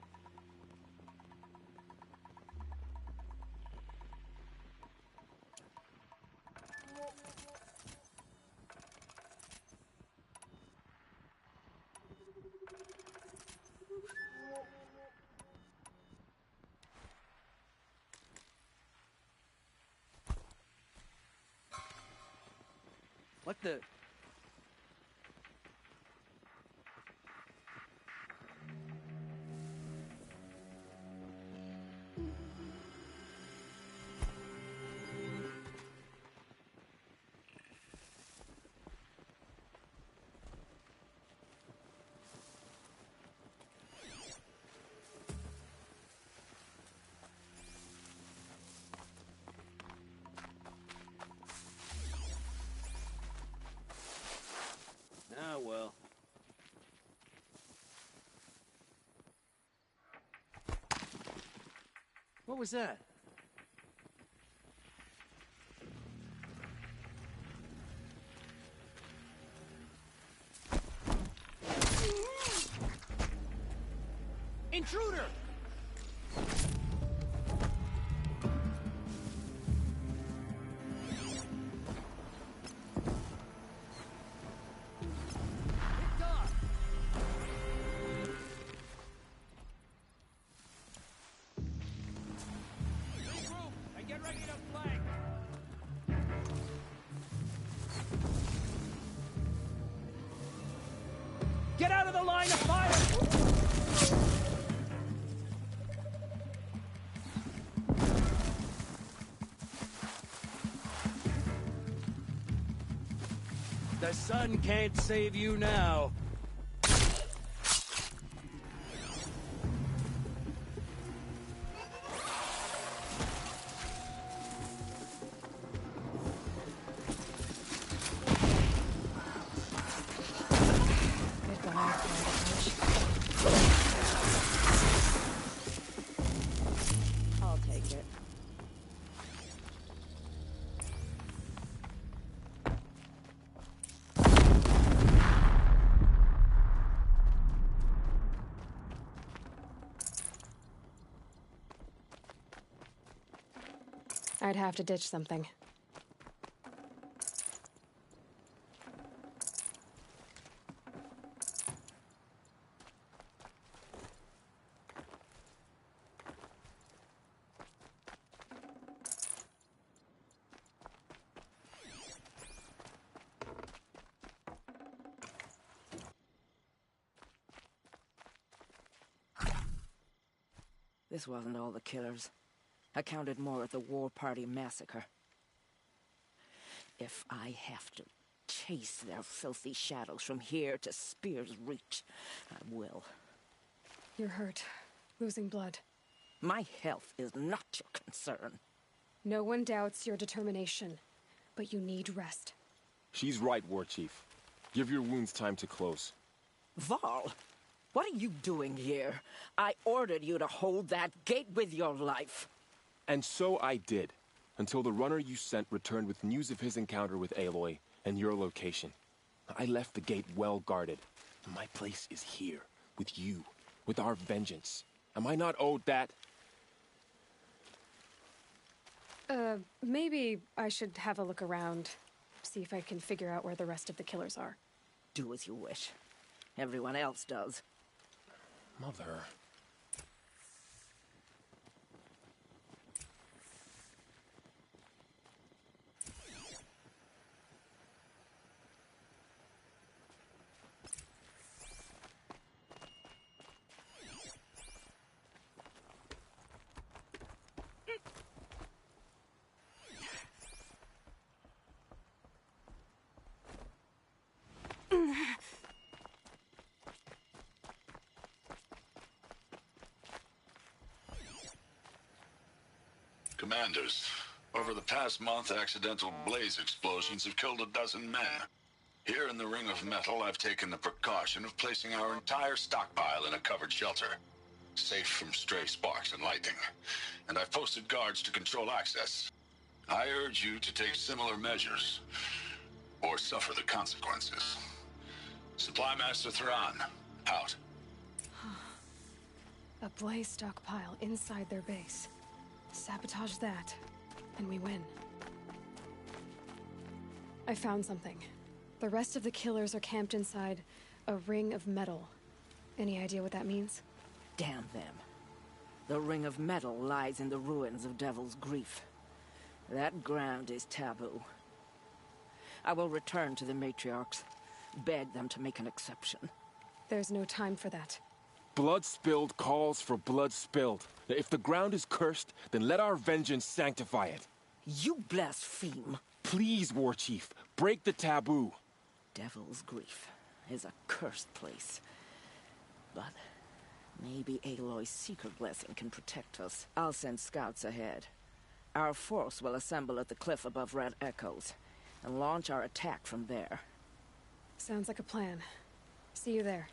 What the... Ah, well. What was that? Intruder! Get ready to flank! Get out of the line of fire! The sun can't save you now. I'll take it. I'd have to ditch something. This wasn't all the killers. I counted more at the War Party massacre. If I have to chase their filthy shadows from here to Spear's Reach, I will. You're hurt. Losing blood. My health is not your concern. No one doubts your determination, but you need rest. She's right, War Chief. Give your wounds time to close. Varl, what are you doing here? I ordered you to hold that gate with your life. And so I did, until the runner you sent returned with news of his encounter with Aloy and your location. I left the gate well guarded. My place is here, with you, with our vengeance. Am I not owed that? Maybe I should have a look around, see if I can figure out where the rest of the killers are. Do as you wish. Everyone else does. Mother... Commanders, over the past month, accidental blaze explosions have killed 12 men. Here in the Ring of Metal, I've taken the precaution of placing our entire stockpile in a covered shelter, safe from stray sparks and lightning, and I've posted guards to control access. I urge you to take similar measures, or suffer the consequences. Supply Master Thrawn, out. A blaze stockpile inside their base. Sabotage that, and we win. I found something. The rest of the killers are camped inside a ring of metal. Any idea what that means? Damn them. The Ring of Metal lies in the ruins of Devil's Grief. That ground is taboo. I will return to the matriarchs, beg them to make an exception. There's no time for that. Blood spilled calls for blood spilled. If the ground is cursed, then let our vengeance sanctify it. You blaspheme. Please, War Chief, break the taboo. Devil's Grief is a cursed place. But maybe Aloy's secret blessing can protect us. I'll send scouts ahead. Our force will assemble at the cliff above Red Echoes and launch our attack from there. Sounds like a plan. See you there.